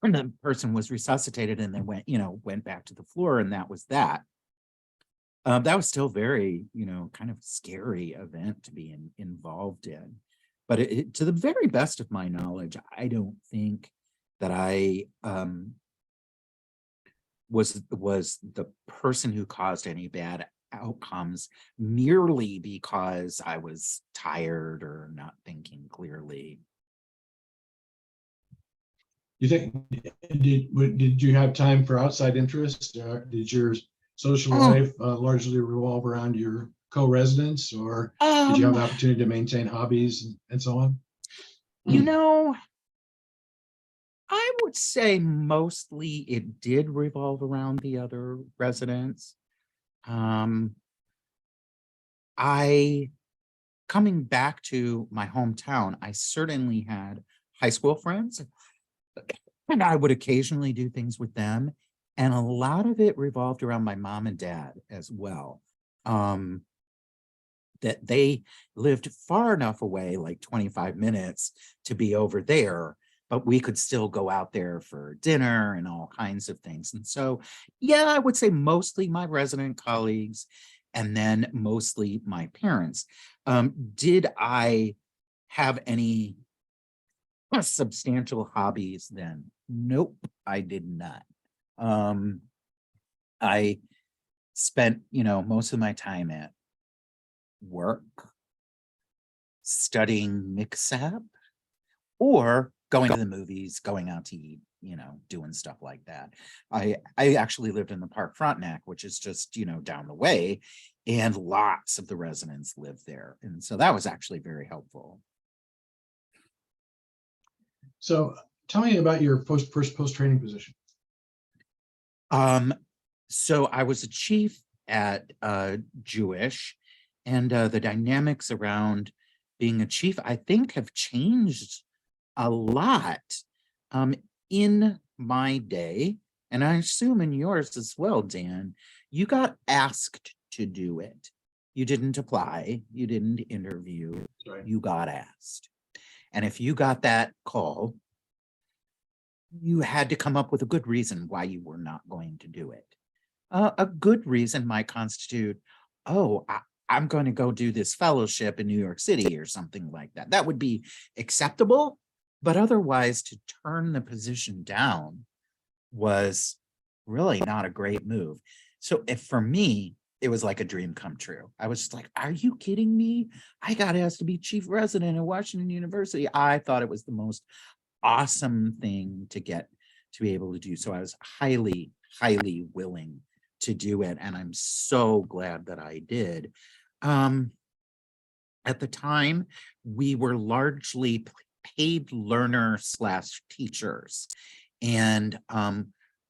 Speaker 2: And the person was resuscitated and then went back to the floor, and that was that. That was still very, kind of scary event to be involved in. But to the very best of my knowledge, I don't think that I was the person who caused any bad outcomes merely because I was tired or not thinking clearly.
Speaker 1: You think, did you have time for outside interests? Did your social life largely revolve around your co-residents, or did you have the opportunity to maintain hobbies and so on?
Speaker 2: I would say mostly it did revolve around the other residents. Coming back to my hometown, I certainly had high school friends, and I would occasionally do things with them. And a lot of it revolved around my mom and dad as well. That they lived far enough away, like 25 minutes, to be over there, but we could still go out there for dinner and all kinds of things. And so, yeah, I would say mostly my resident colleagues, and then mostly my parents. Did I have any substantial hobbies then? Nope, I did not. I spent, most of my time at work, studying MACP, or going to the movies, going out to eat, doing stuff like that. I actually lived in the Park Frontenac, which is just, down the way, and lots of the residents live there. And so that was actually very helpful.
Speaker 1: So tell me about your first post-training position.
Speaker 2: So I was a chief at Jewish, and the dynamics around being a chief, I think, have changed a lot in my day, and I assume in yours as well, Dan. You got asked to do it. You didn't apply, you didn't interview,
Speaker 1: Right.
Speaker 2: you got asked. And if you got that call, you had to come up with a good reason why you were not going to do it. A good reason might constitute, oh, I'm going to go do this fellowship in New York City or something like that. That would be acceptable, but otherwise to turn the position down was really not a great move. So if for me, it was like a dream come true. I was just like, are you kidding me? I got asked to be chief resident at Washington University. I thought it was the most awesome thing to get to be able to do. So I was highly, highly willing to do it. And I'm so glad that I did. At the time, we were largely paid learner / teachers. And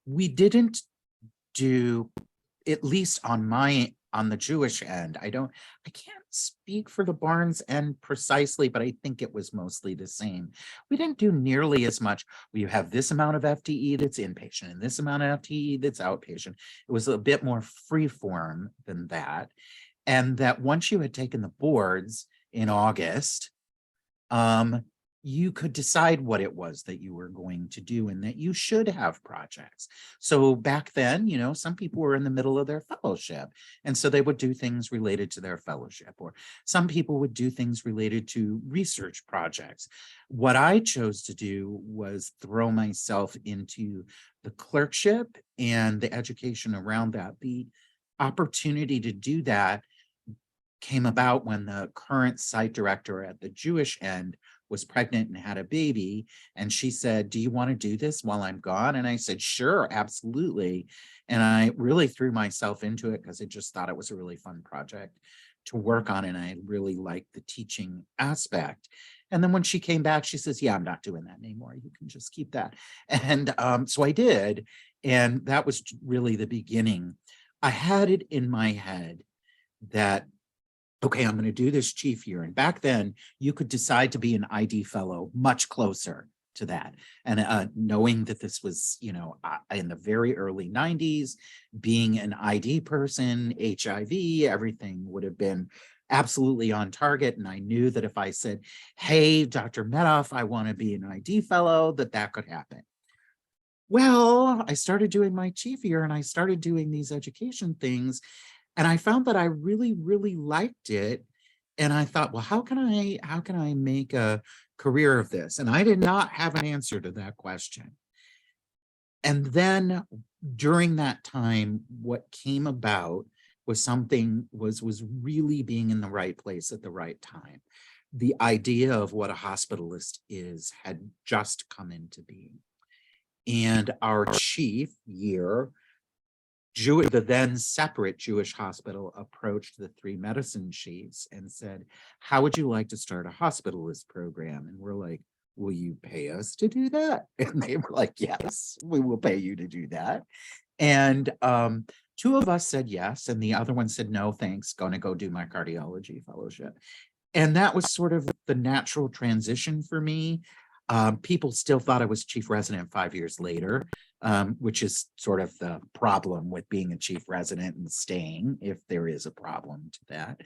Speaker 2: we didn't do, at least on the Jewish end, I can't speak for the Barnes end precisely, but I think it was mostly the same. We didn't do nearly as much. We have this amount of FTE that's inpatient and this amount of FTE that's outpatient. It was a bit more free form than that. And that once you had taken the boards in August, you could decide what it was that you were going to do and that you should have projects. So back then, some people were in the middle of their fellowship. And so they would do things related to their fellowship, or some people would do things related to research projects. What I chose to do was throw myself into the clerkship and the education around that. The opportunity to do that came about when the current site director at the Jewish end was pregnant and had a baby. And she said, do you want to do this while I'm gone? And I said, sure, absolutely. And I really threw myself into it because I just thought it was a really fun project to work on. And I really liked the teaching aspect. And then when she came back, she says, yeah, I'm not doing that anymore. You can just keep that. And so I did. And that was really the beginning. I had it in my head that, okay, I'm going to do this chief year. And back then you could decide to be an ID fellow much closer to that. And knowing that this was, in the very early 90s, being an ID person, HIV, everything would have been absolutely on target. And I knew that if I said, hey, Dr. Medoff, I want to be an ID fellow, that could happen. Well, I started doing my chief year and I started doing these education things. And I found that I really, really liked it. And I thought, well, how can I make a career of this? And I did not have an answer to that question. And then during that time, what came about was was really being in the right place at the right time. The idea of what a hospitalist is had just come into being. And our chief year, the then separate Jewish hospital, approached the 3 medicine chiefs and said, how would you like to start a hospitalist program? And we're like, will you pay us to do that? And they were like, yes, we will pay you to do that. And 2 of us said yes. And the other one said, no, thanks, going to go do my cardiology fellowship. And that was sort of the natural transition for me. People still thought I was chief resident 5 years later, which is sort of the problem with being a chief resident and staying, if there is a problem to that.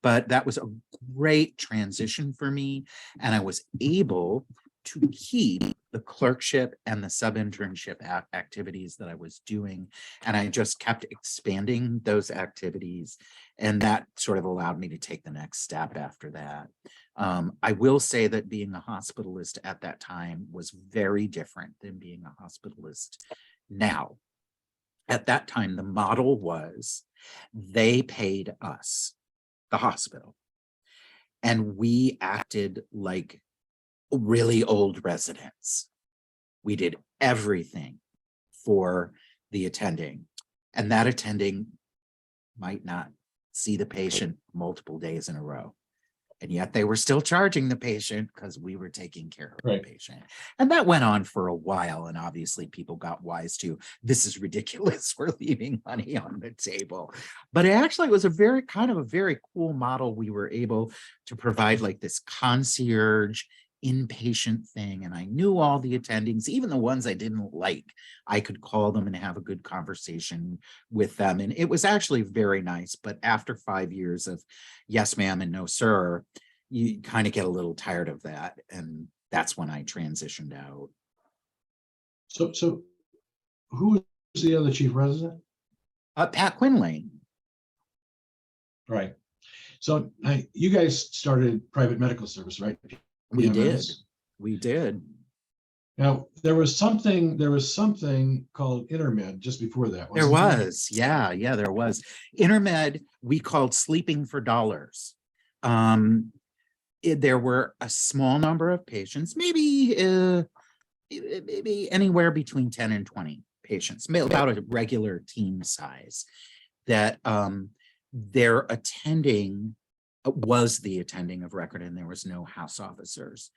Speaker 2: But that was a great transition for me. And I was able to keep the clerkship and the sub-internship activities that I was doing. And I just kept expanding those activities. And that sort of allowed me to take the next step after that. I will say that being a hospitalist at that time was very different than being a hospitalist now. At that time, the model was they paid us, the hospital, and we acted like really old residents. We did everything for the attending, and that attending might not see the patient multiple days in a row. And yet they were still charging the patient because we were taking care of the patient. And that went on for a while. And obviously people got wise to, this is ridiculous. We're leaving money on the table. But it actually was a very cool model. We were able to provide like this concierge inpatient thing, and I knew all the attendings, even the ones I didn't like. I could call them and have a good conversation with them, and it was actually very nice. But after 5 years of yes ma'am and no sir, you kind of get a little tired of that, and that's when I transitioned out.
Speaker 1: So who was the other chief resident?
Speaker 2: Pat Quinley.
Speaker 1: Right. So you guys started private medical service, right?
Speaker 2: We did.
Speaker 1: PMS.
Speaker 2: We did.
Speaker 1: Now there was something called Intermed just before that.
Speaker 2: There
Speaker 1: Wasn't
Speaker 2: was, yeah, there was. Intermed, we called sleeping for dollars. There were a small number of patients, maybe anywhere between 10 and 20 patients, about a regular team size, that their attending was the attending of record, and there was no house officers.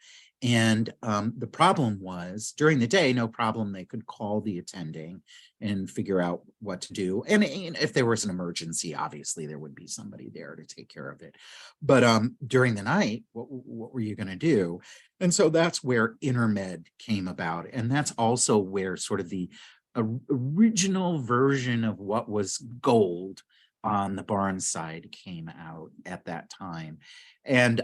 Speaker 2: And the problem was, during the day, no problem, they could call the attending and figure out what to do. And if there was an emergency, obviously there would be somebody there to take care of it. But during the night, what were you going to do? And so that's where Intermed came about. And that's also where sort of the original version of what was gold on the Barnes side came out at that time. And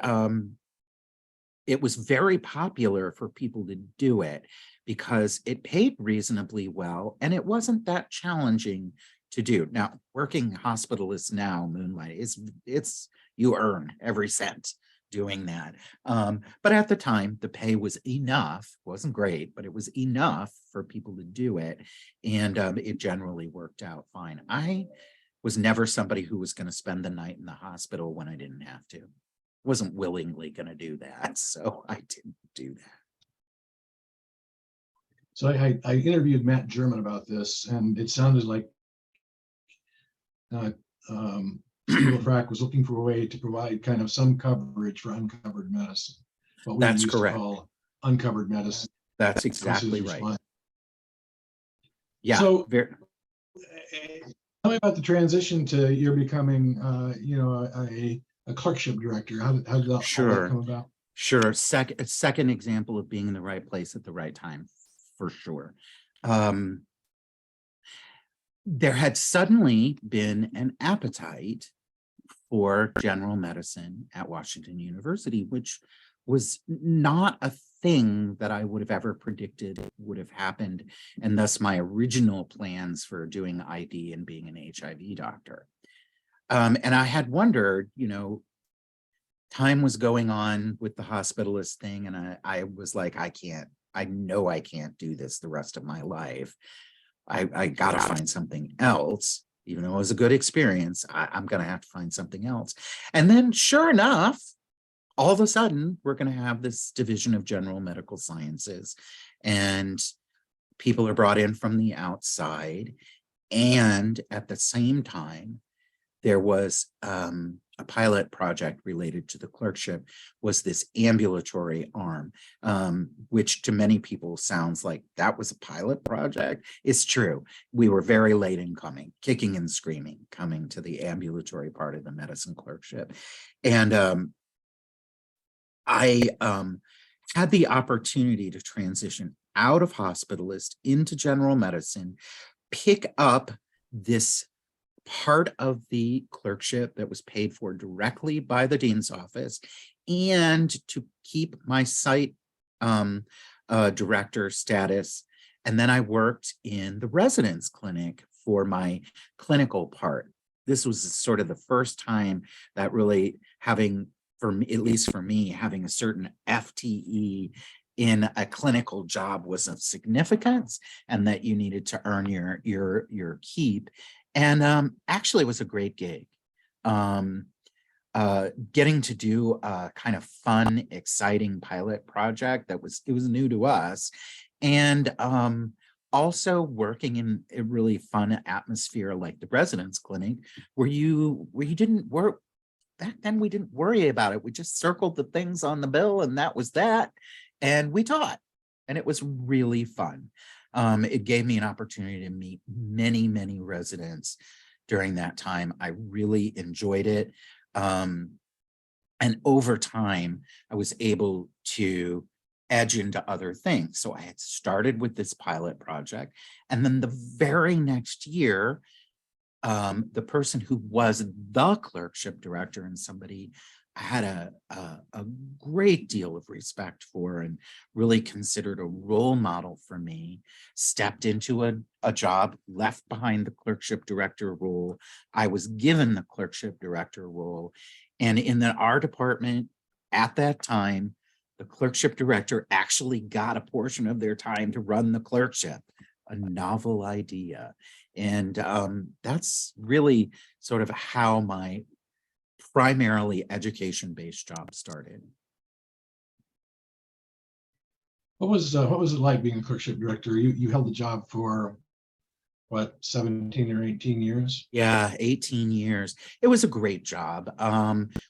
Speaker 2: it was very popular for people to do it because it paid reasonably well and it wasn't that challenging to do. Now, working hospitalist now, Moonlight, it's you earn every cent doing that. But at the time, the pay was enough, wasn't great, but it was enough for people to do it. And it generally worked out fine. I was never somebody who was going to spend the night in the hospital when I didn't have to. Wasn't willingly going to do that, so I didn't do that.
Speaker 1: So I interviewed Matt German about this, and it sounded like School of Frac was looking for a way to provide kind of some coverage for uncovered medicine. What we
Speaker 2: That's
Speaker 1: used
Speaker 2: correct.
Speaker 1: to call uncovered medicine.
Speaker 2: That's exactly right. Yeah.
Speaker 1: So tell me about the transition to your becoming, a clerkship director. How did that, all that come about?
Speaker 2: Sure. Second example of being in the right place at the right time, for sure. There had suddenly been an appetite for general medicine at Washington University, which was not a thing that I would have ever predicted would have happened, and thus my original plans for doing ID and being an HIV doctor. And I had wondered, time was going on with the hospitalist thing, and I was like, I know I can't do this the rest of my life. I got to find something else. Even though it was a good experience, I'm going to have to find something else. And then sure enough, all of a sudden, we're going to have this division of general medical sciences, and people are brought in from the outside. And at the same time, there was a pilot project related to the clerkship, was this ambulatory arm, which to many people sounds like that was a pilot project. It's true. We were very late in coming, kicking and screaming, coming to the ambulatory part of the medicine clerkship. And I had the opportunity to transition out of hospitalist into general medicine, pick up this part of the clerkship that was paid for directly by the dean's office, and to keep my site director status. And then I worked in the residence clinic for my clinical part. This was sort of the first time that really having, for me, at least for me, having a certain FTE in a clinical job was of significance, and that you needed to earn your keep. And actually it was a great gig. Getting to do a kind of fun, exciting pilot project it was new to us. And also working in a really fun atmosphere like the residence clinic, where you didn't work. Back then we didn't worry about it. We just circled the things on the bill, and that was that. And we taught, and it was really fun. It gave me an opportunity to meet many, many residents during that time. I really enjoyed it. And over time, I was able to edge into other things. So I had started with this pilot project. And then the very next year, the person who was the clerkship director and somebody I had a great deal of respect for and really considered a role model for me, stepped into a job, left behind the clerkship director role. I was given the clerkship director role. And in our department at that time, the clerkship director actually got a portion of their time to run the clerkship, a novel idea. And that's really sort of how my primarily education-based job started.
Speaker 1: What was it like being a clerkship director? You held the job for what, 17 or 18 years?
Speaker 2: Yeah, 18 years. It was a great job.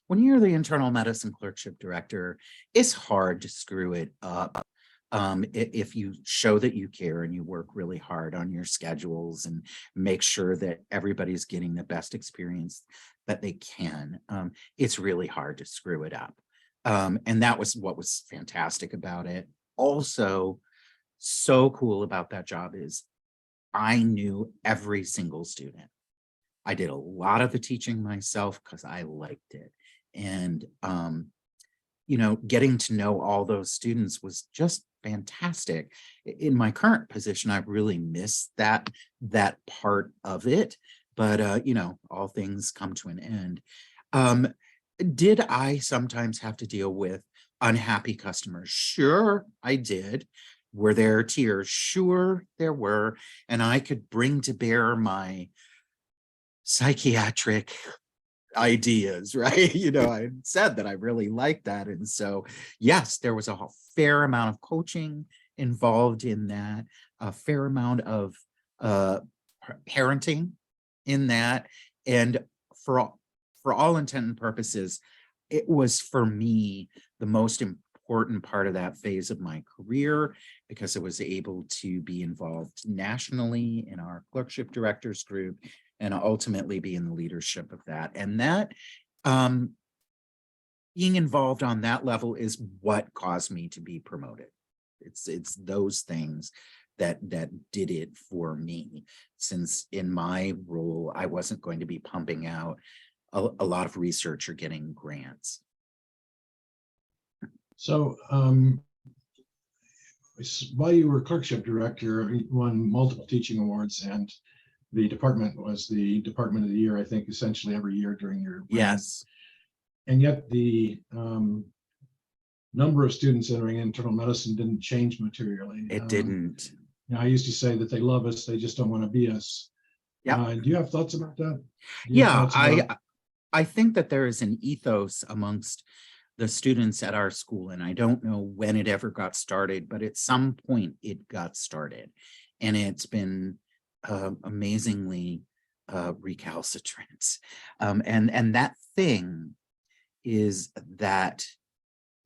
Speaker 2: When you're the internal medicine clerkship director, it's hard to screw it up. If you show that you care and you work really hard on your schedules and make sure that everybody's getting the best experience that they can, it's really hard to screw it up. And that was what was fantastic about it. Also, so cool about that job is I knew every single student. I did a lot of the teaching myself because I liked it. And getting to know all those students was just fantastic. In my current position, I really miss that part of it, but all things come to an end. Did I sometimes have to deal with unhappy customers? Sure, I did. Were there tears? Sure, there were. And I could bring to bear my psychiatric ideas, right? I said that I really liked that. And so, yes, there was a fair amount of coaching involved in that, a fair amount of parenting in that. And for all intent and purposes, it was for me the most important part of that phase of my career because I was able to be involved nationally in our clerkship directors group and ultimately be in the leadership of that. And that being involved on that level is what caused me to be promoted. It's those things that did it for me, since in my role, I wasn't going to be pumping out a lot of research or getting grants.
Speaker 1: So while you were clerkship director, you won multiple teaching awards, and the department was the department of the year, I think, essentially every year during your reign.
Speaker 2: Yes.
Speaker 1: And yet the number of students entering internal medicine didn't change materially.
Speaker 2: It didn't.
Speaker 1: I used to say that they love us, they just don't want to be us.
Speaker 2: Yeah.
Speaker 1: Do you have thoughts about that?
Speaker 2: Yeah, I think that there is an ethos amongst the students at our school, and I don't know when it ever got started, but at some point it got started, and it's been amazingly recalcitrant. And that thing is that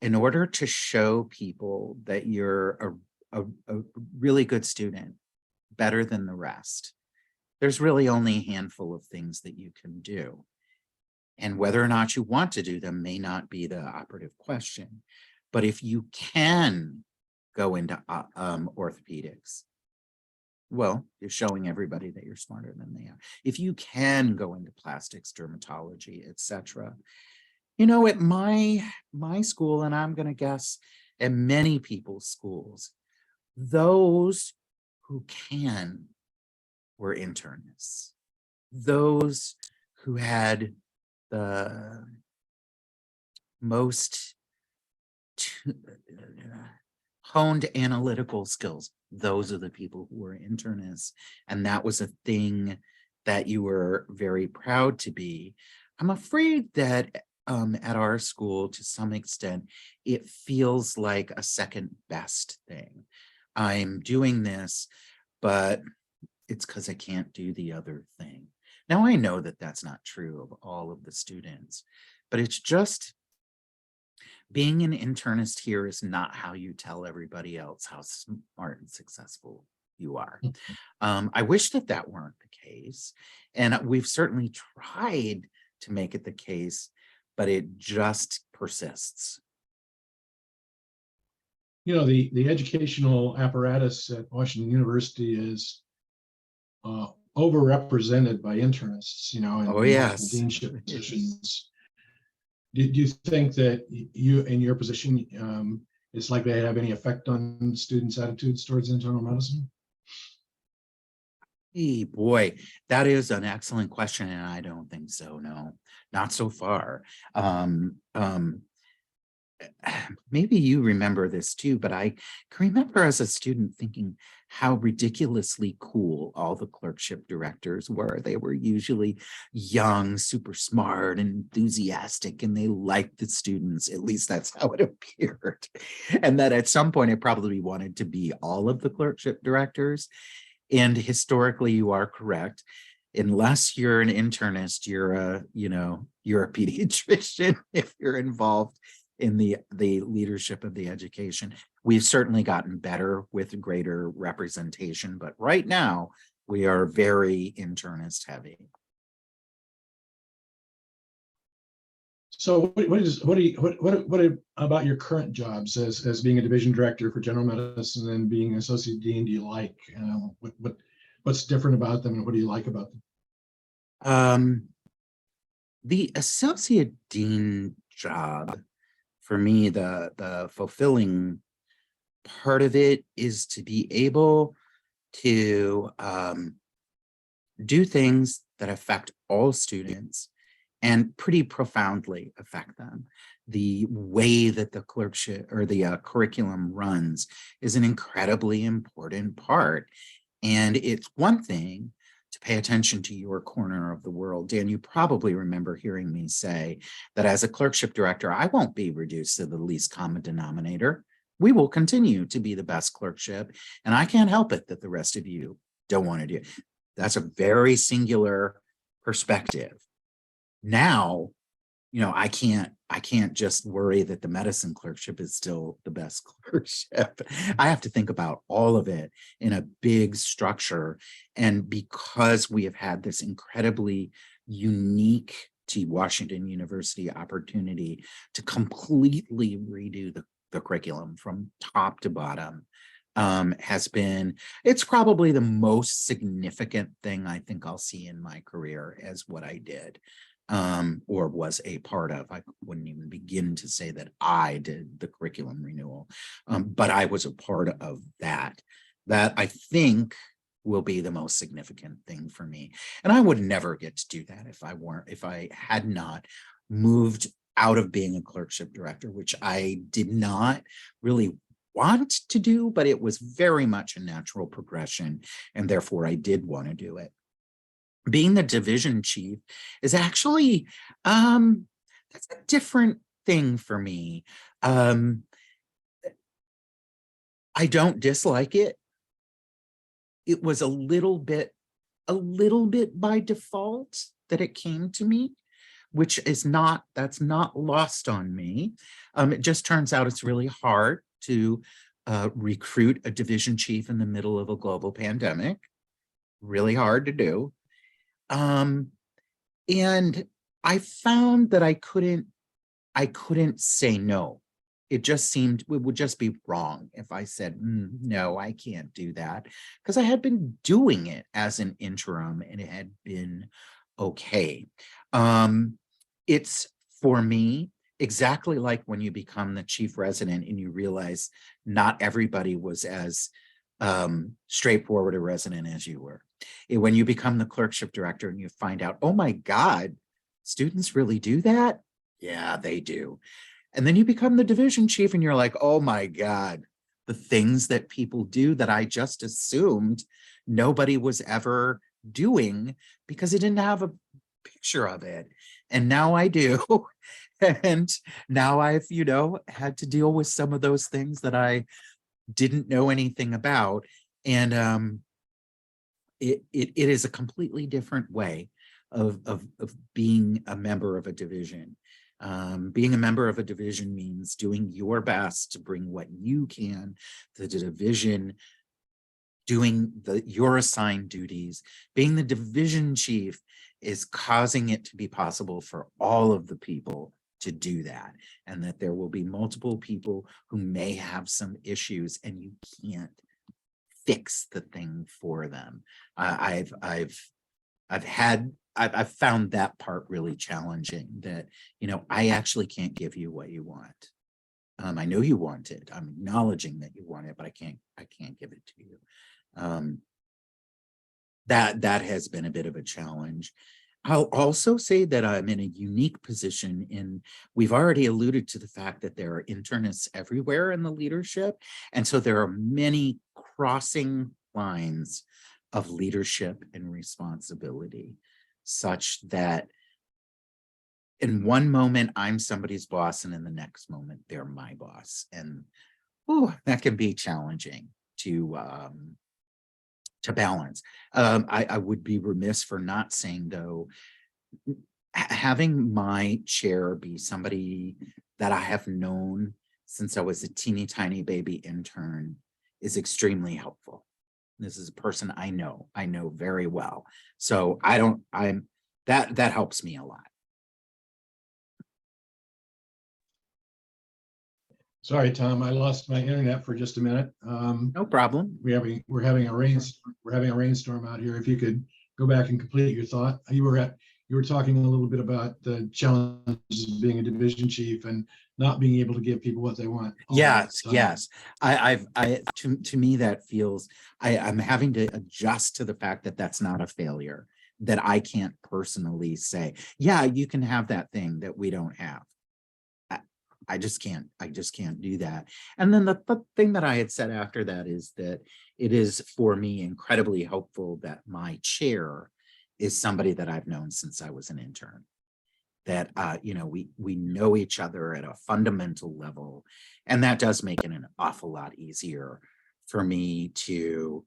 Speaker 2: in order to show people that you're a really good student, better than the rest, there's really only a handful of things that you can do. And whether or not you want to do them may not be the operative question. But if you can go into orthopedics, well, you're showing everybody that you're smarter than they are. If you can go into plastics, dermatology, etc. At my school, and I'm going to guess at many people's schools, those who can were internists. Those who had the most honed analytical skills, those are the people who were internists. And that was a thing that you were very proud to be. I'm afraid that at our school, to some extent, it feels like a second best thing. I'm doing this, but it's because I can't do the other thing. Now, I know that that's not true of all of the students, but it's just being an internist here is not how you tell everybody else how smart and successful you are. I wish that weren't the case. And we've certainly tried to make it the case, but it just persists.
Speaker 1: You know, the educational apparatus at Washington University is overrepresented by internists, you know,
Speaker 2: Oh,
Speaker 1: in multiple
Speaker 2: yes.
Speaker 1: deanship positions. Do you think that you, in your position, it's likely to have any effect on students' attitudes towards internal medicine?
Speaker 2: Hey, boy, that is an excellent question, and I don't think so. No, not so far. Um, um, Maybe you remember this too, but I can remember as a student thinking how ridiculously cool all the clerkship directors were. They were usually young, super smart, and enthusiastic, and they liked the students. At least that's how it appeared. And that at some point, I probably wanted to be all of the clerkship directors. And historically, you are correct. Unless you're an internist, you're a pediatrician if you're involved in the leadership of the education. We've certainly gotten better with greater representation, but right now we are very internist heavy.
Speaker 1: So what about your current jobs as being a division director for general medicine and being associate dean do you like? What's different about them and what do you like about them?
Speaker 2: The associate dean job, for me, the fulfilling part of it is to be able to do things that affect all students and pretty profoundly affect them. The way that the clerkship or the curriculum runs is an incredibly important part. And it's one thing to pay attention to your corner of the world. Dan, you probably remember hearing me say that as a clerkship director, I won't be reduced to the least common denominator. We will continue to be the best clerkship, and I can't help it that the rest of you don't want to do it. That's a very singular perspective. Now, I can't just worry that the medicine clerkship is still the best clerkship. I have to think about all of it in a big structure. And because we have had this incredibly unique to Washington University opportunity to completely redo the curriculum from top to bottom, it's probably the most significant thing I think I'll see in my career as what I did. Or was a part of. I wouldn't even begin to say that I did the curriculum renewal, but I was a part of that. That I think will be the most significant thing for me. And I would never get to do that if I had not moved out of being a clerkship director, which I did not really want to do, but it was very much a natural progression, and therefore I did want to do it. Being the division chief is actually that's a different thing for me. I don't dislike it. It was a little bit by default that it came to me, which is that's not lost on me. It just turns out it's really hard to recruit a division chief in the middle of a global pandemic. Really hard to do. And I found that I couldn't say no. It would just be wrong if I said, no, I can't do that, because I had been doing it as an interim and it had been okay. It's for me, exactly like when you become the chief resident and you realize not everybody was as straightforward a resident as you were. When you become the clerkship director and you find out, oh my God, students really do that? Yeah, they do. And then you become the division chief and you're like, oh my God, the things that people do that I just assumed nobody was ever doing because it didn't have a picture of it. And now I do. And now I've, had to deal with some of those things that I didn't know anything about. And it is a completely different way of being a member of a division. Being a member of a division means doing your best to bring what you can to the division, doing your assigned duties. Being the division chief is causing it to be possible for all of the people to do that, and that there will be multiple people who may have some issues and you can't fix the thing for them. I've found that part really challenging, that, I actually can't give you what you want. I know you want it. I'm acknowledging that you want it, but I can't give it to you. That has been a bit of a challenge. I'll also say that I'm in a unique position we've already alluded to the fact that there are internists everywhere in the leadership. And so there are many crossing lines of leadership and responsibility, such that in one moment I'm somebody's boss and in the next moment they're my boss. And that can be challenging to balance. I would be remiss for not saying, though, having my chair be somebody that I have known since I was a teeny tiny baby intern is extremely helpful. This is a person I know very well. So that helps me a lot.
Speaker 1: Sorry, Tom, I lost my internet for just a minute.
Speaker 2: No problem.
Speaker 1: We're having a rainstorm out here. If you could go back and complete your thought. You were talking a little bit about the challenges of being a division chief and not being able to give people what they want.
Speaker 2: Yes. To me, that feels, I'm having to adjust to the fact that that's not a failure, that I can't personally say, yeah, you can have that thing that we don't have. I just can't do that. And then the thing that I had said after that is that it is, for me, incredibly helpful that my chair is somebody that I've known since I was an intern. That we know each other at a fundamental level, and that does make it an awful lot easier for me to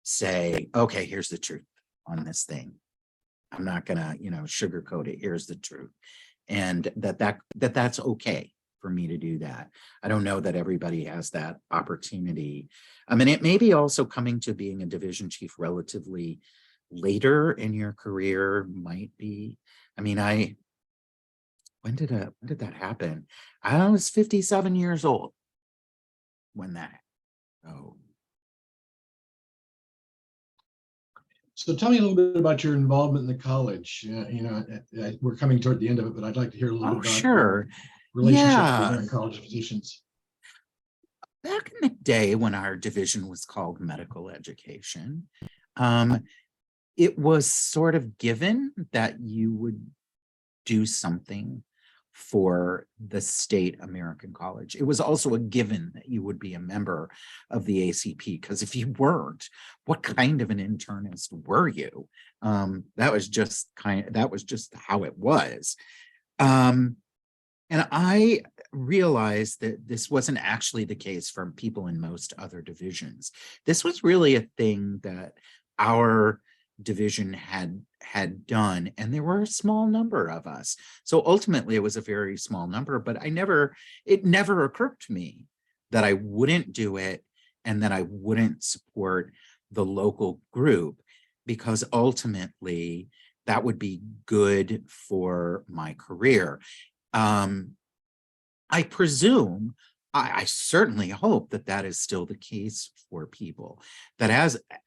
Speaker 2: say, okay, here's the truth on this thing. I'm not gonna sugarcoat it. Here's the truth. And that's okay for me to do that. I don't know that everybody has that opportunity. I mean, it may be also coming to being a division chief relatively later in your career might be. I mean, when did that happen? I was 57 years old when that. Oh.
Speaker 1: So tell me a little bit about your involvement in the college. We're coming toward the end of it, but I'd like to hear a little bit about
Speaker 2: Sure.
Speaker 1: Relationship
Speaker 2: Yeah.
Speaker 1: with college physicians.
Speaker 2: Back in the day when our division was called medical education, it was sort of given that you would do something for the state American college. It was also a given that you would be a member of the ACP, because if you weren't, what kind of an internist were you? That was just how it was. And I realized that this wasn't actually the case for people in most other divisions. This was really a thing that our division had done, and there were a small number of us. So ultimately it was a very small number, but it never occurred to me that I wouldn't do it and that I wouldn't support the local group, because ultimately that would be good for my career. I presume, I certainly hope that is still the case for people, that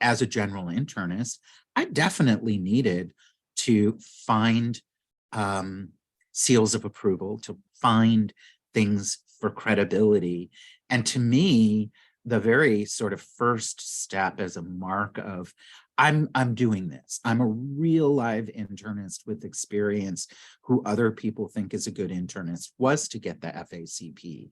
Speaker 2: as a general internist, I definitely needed to find seals of approval, to find things for credibility. And to me, the very sort of first step as a mark of, I'm doing this. I'm a real live internist with experience who other people think is a good internist, was to get the FACP.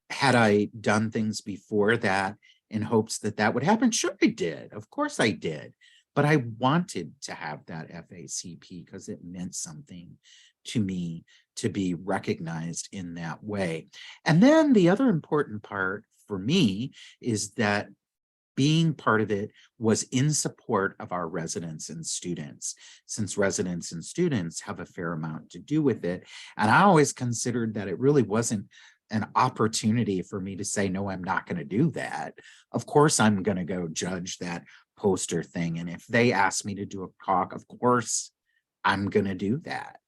Speaker 2: Had I done things before that in hopes that would happen? Sure, I did. Of course I did. But I wanted to have that FACP because it meant something to me to be recognized in that way. And then the other important part for me is that being part of it was in support of our residents and students, since residents and students have a fair amount to do with it. And I always considered that it really wasn't an opportunity for me to say, no, I'm not going to do that. Of course, I'm going to go judge that poster thing. And if they ask me to do a talk, of course, I'm going to do that.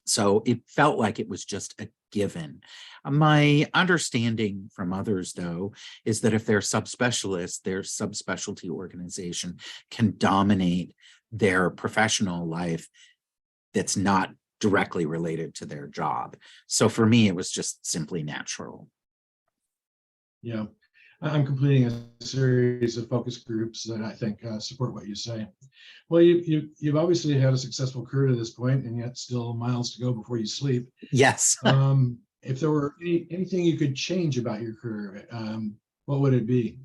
Speaker 2: So it felt like it was just a given. My understanding from others, though, is that if they're subspecialists, their subspecialty organization can dominate their professional life that's not directly related to their job. So for me, it was just simply natural.
Speaker 1: Yeah, I'm completing a series of focus groups that I think support what you say. Well, you've obviously had a successful career to this point, and yet still miles to go before you sleep.
Speaker 2: Yes.
Speaker 1: If there were anything you could change about your career, what would it be?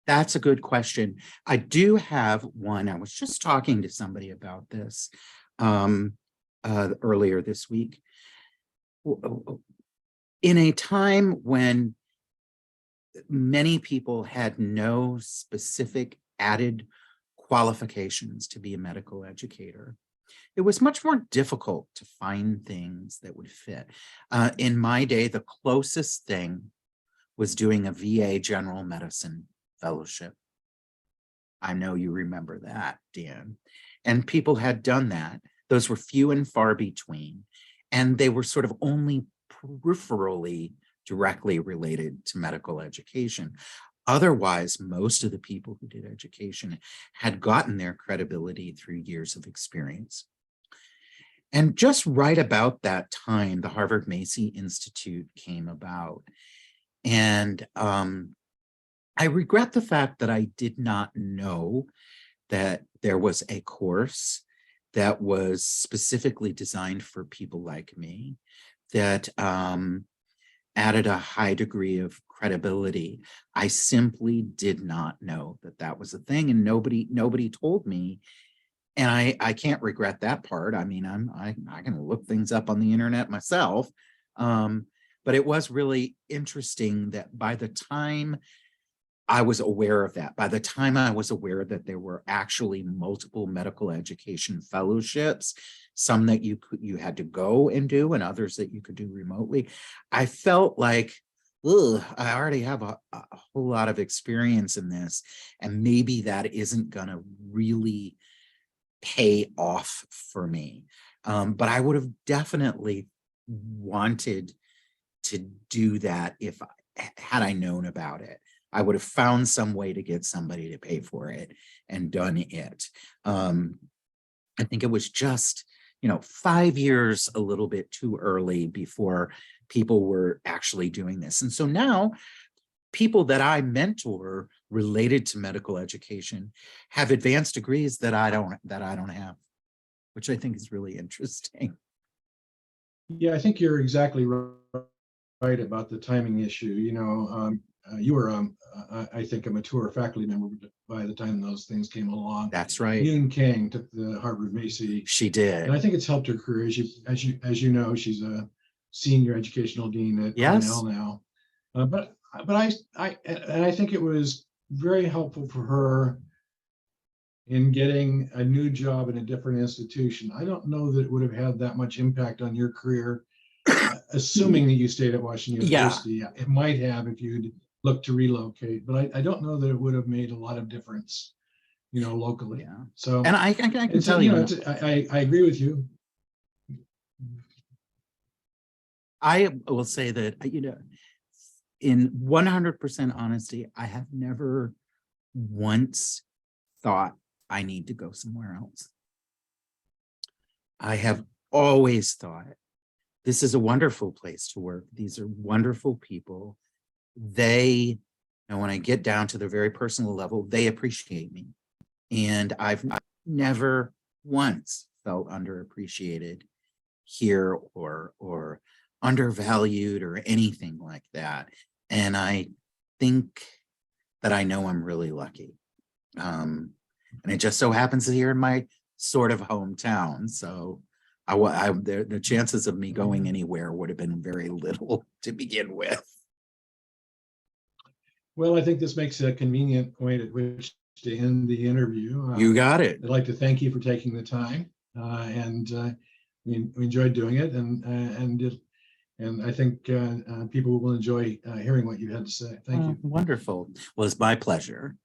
Speaker 2: That's a good question. I do have one. I was just talking to somebody about this earlier this week. In a time when many people had no specific added qualifications to be a medical educator, it was much more difficult to find things that would fit. In my day, the closest thing was doing a VA general medicine fellowship. I know you remember that, Dan. And people had done that. Those were few and far between. And they were sort of only peripherally directly related to medical education. Otherwise, most of the people who did education had gotten their credibility through years of experience. And just right about that time, the Harvard Macy Institute came about. And I regret the fact that I did not know that there was a course that was specifically designed for people like me, that added a high degree of credibility. I simply did not know that that was a thing, and nobody told me. And I can't regret that part. I mean, I can look things up on the internet myself. But it was really interesting that by the time I was aware of that, by the time I was aware that there were actually multiple medical education fellowships, some that you had to go and do and others that you could do remotely, I felt like, ugh, I already have a whole lot of experience in this, and maybe that isn't going to really pay off for me. But I would have definitely wanted to do that had I known about it. I would have found some way to get somebody to pay for it and done it. I think it was just, 5 years a little bit too early before people were actually doing this. And so now people that I mentor related to medical education have advanced degrees that I don't have, which I think is really interesting.
Speaker 1: Yeah, I think you're exactly right about the timing issue. You were, I think, a mature faculty member by the time those things came along.
Speaker 2: That's right.
Speaker 1: Yoon Kang took the Harvard Macy.
Speaker 2: She did.
Speaker 1: And I think it's helped her career. As you know, she's a senior educational dean at Cornell now. But I think it was very helpful for her in getting a new job in a different institution. I don't know that it would have had that much impact on your career, assuming that you stayed at Washington University. Yeah. It might have if you'd looked to relocate, but I don't know that it would have made a lot of difference, locally.
Speaker 2: Yeah.
Speaker 1: So,
Speaker 2: and I can tell you,
Speaker 1: I agree with you.
Speaker 2: I will say that, in 100% honesty, I have never once thought I need to go somewhere else. I have always thought this is a wonderful place to work. These are wonderful people. When I get down to the very personal level, they appreciate me. And I've never once felt underappreciated here or undervalued or anything like that. And I think that I know I'm really lucky. And it just so happens that here in my sort of hometown. So the chances of me going anywhere would have been very little to begin with.
Speaker 1: Well, I think this makes a convenient point at which to end the interview.
Speaker 2: You got it.
Speaker 1: I'd like to thank you for taking the time, and we enjoyed doing it, and I think people will enjoy hearing what you had to say. Thank you.
Speaker 2: Wonderful. Well, it's my pleasure.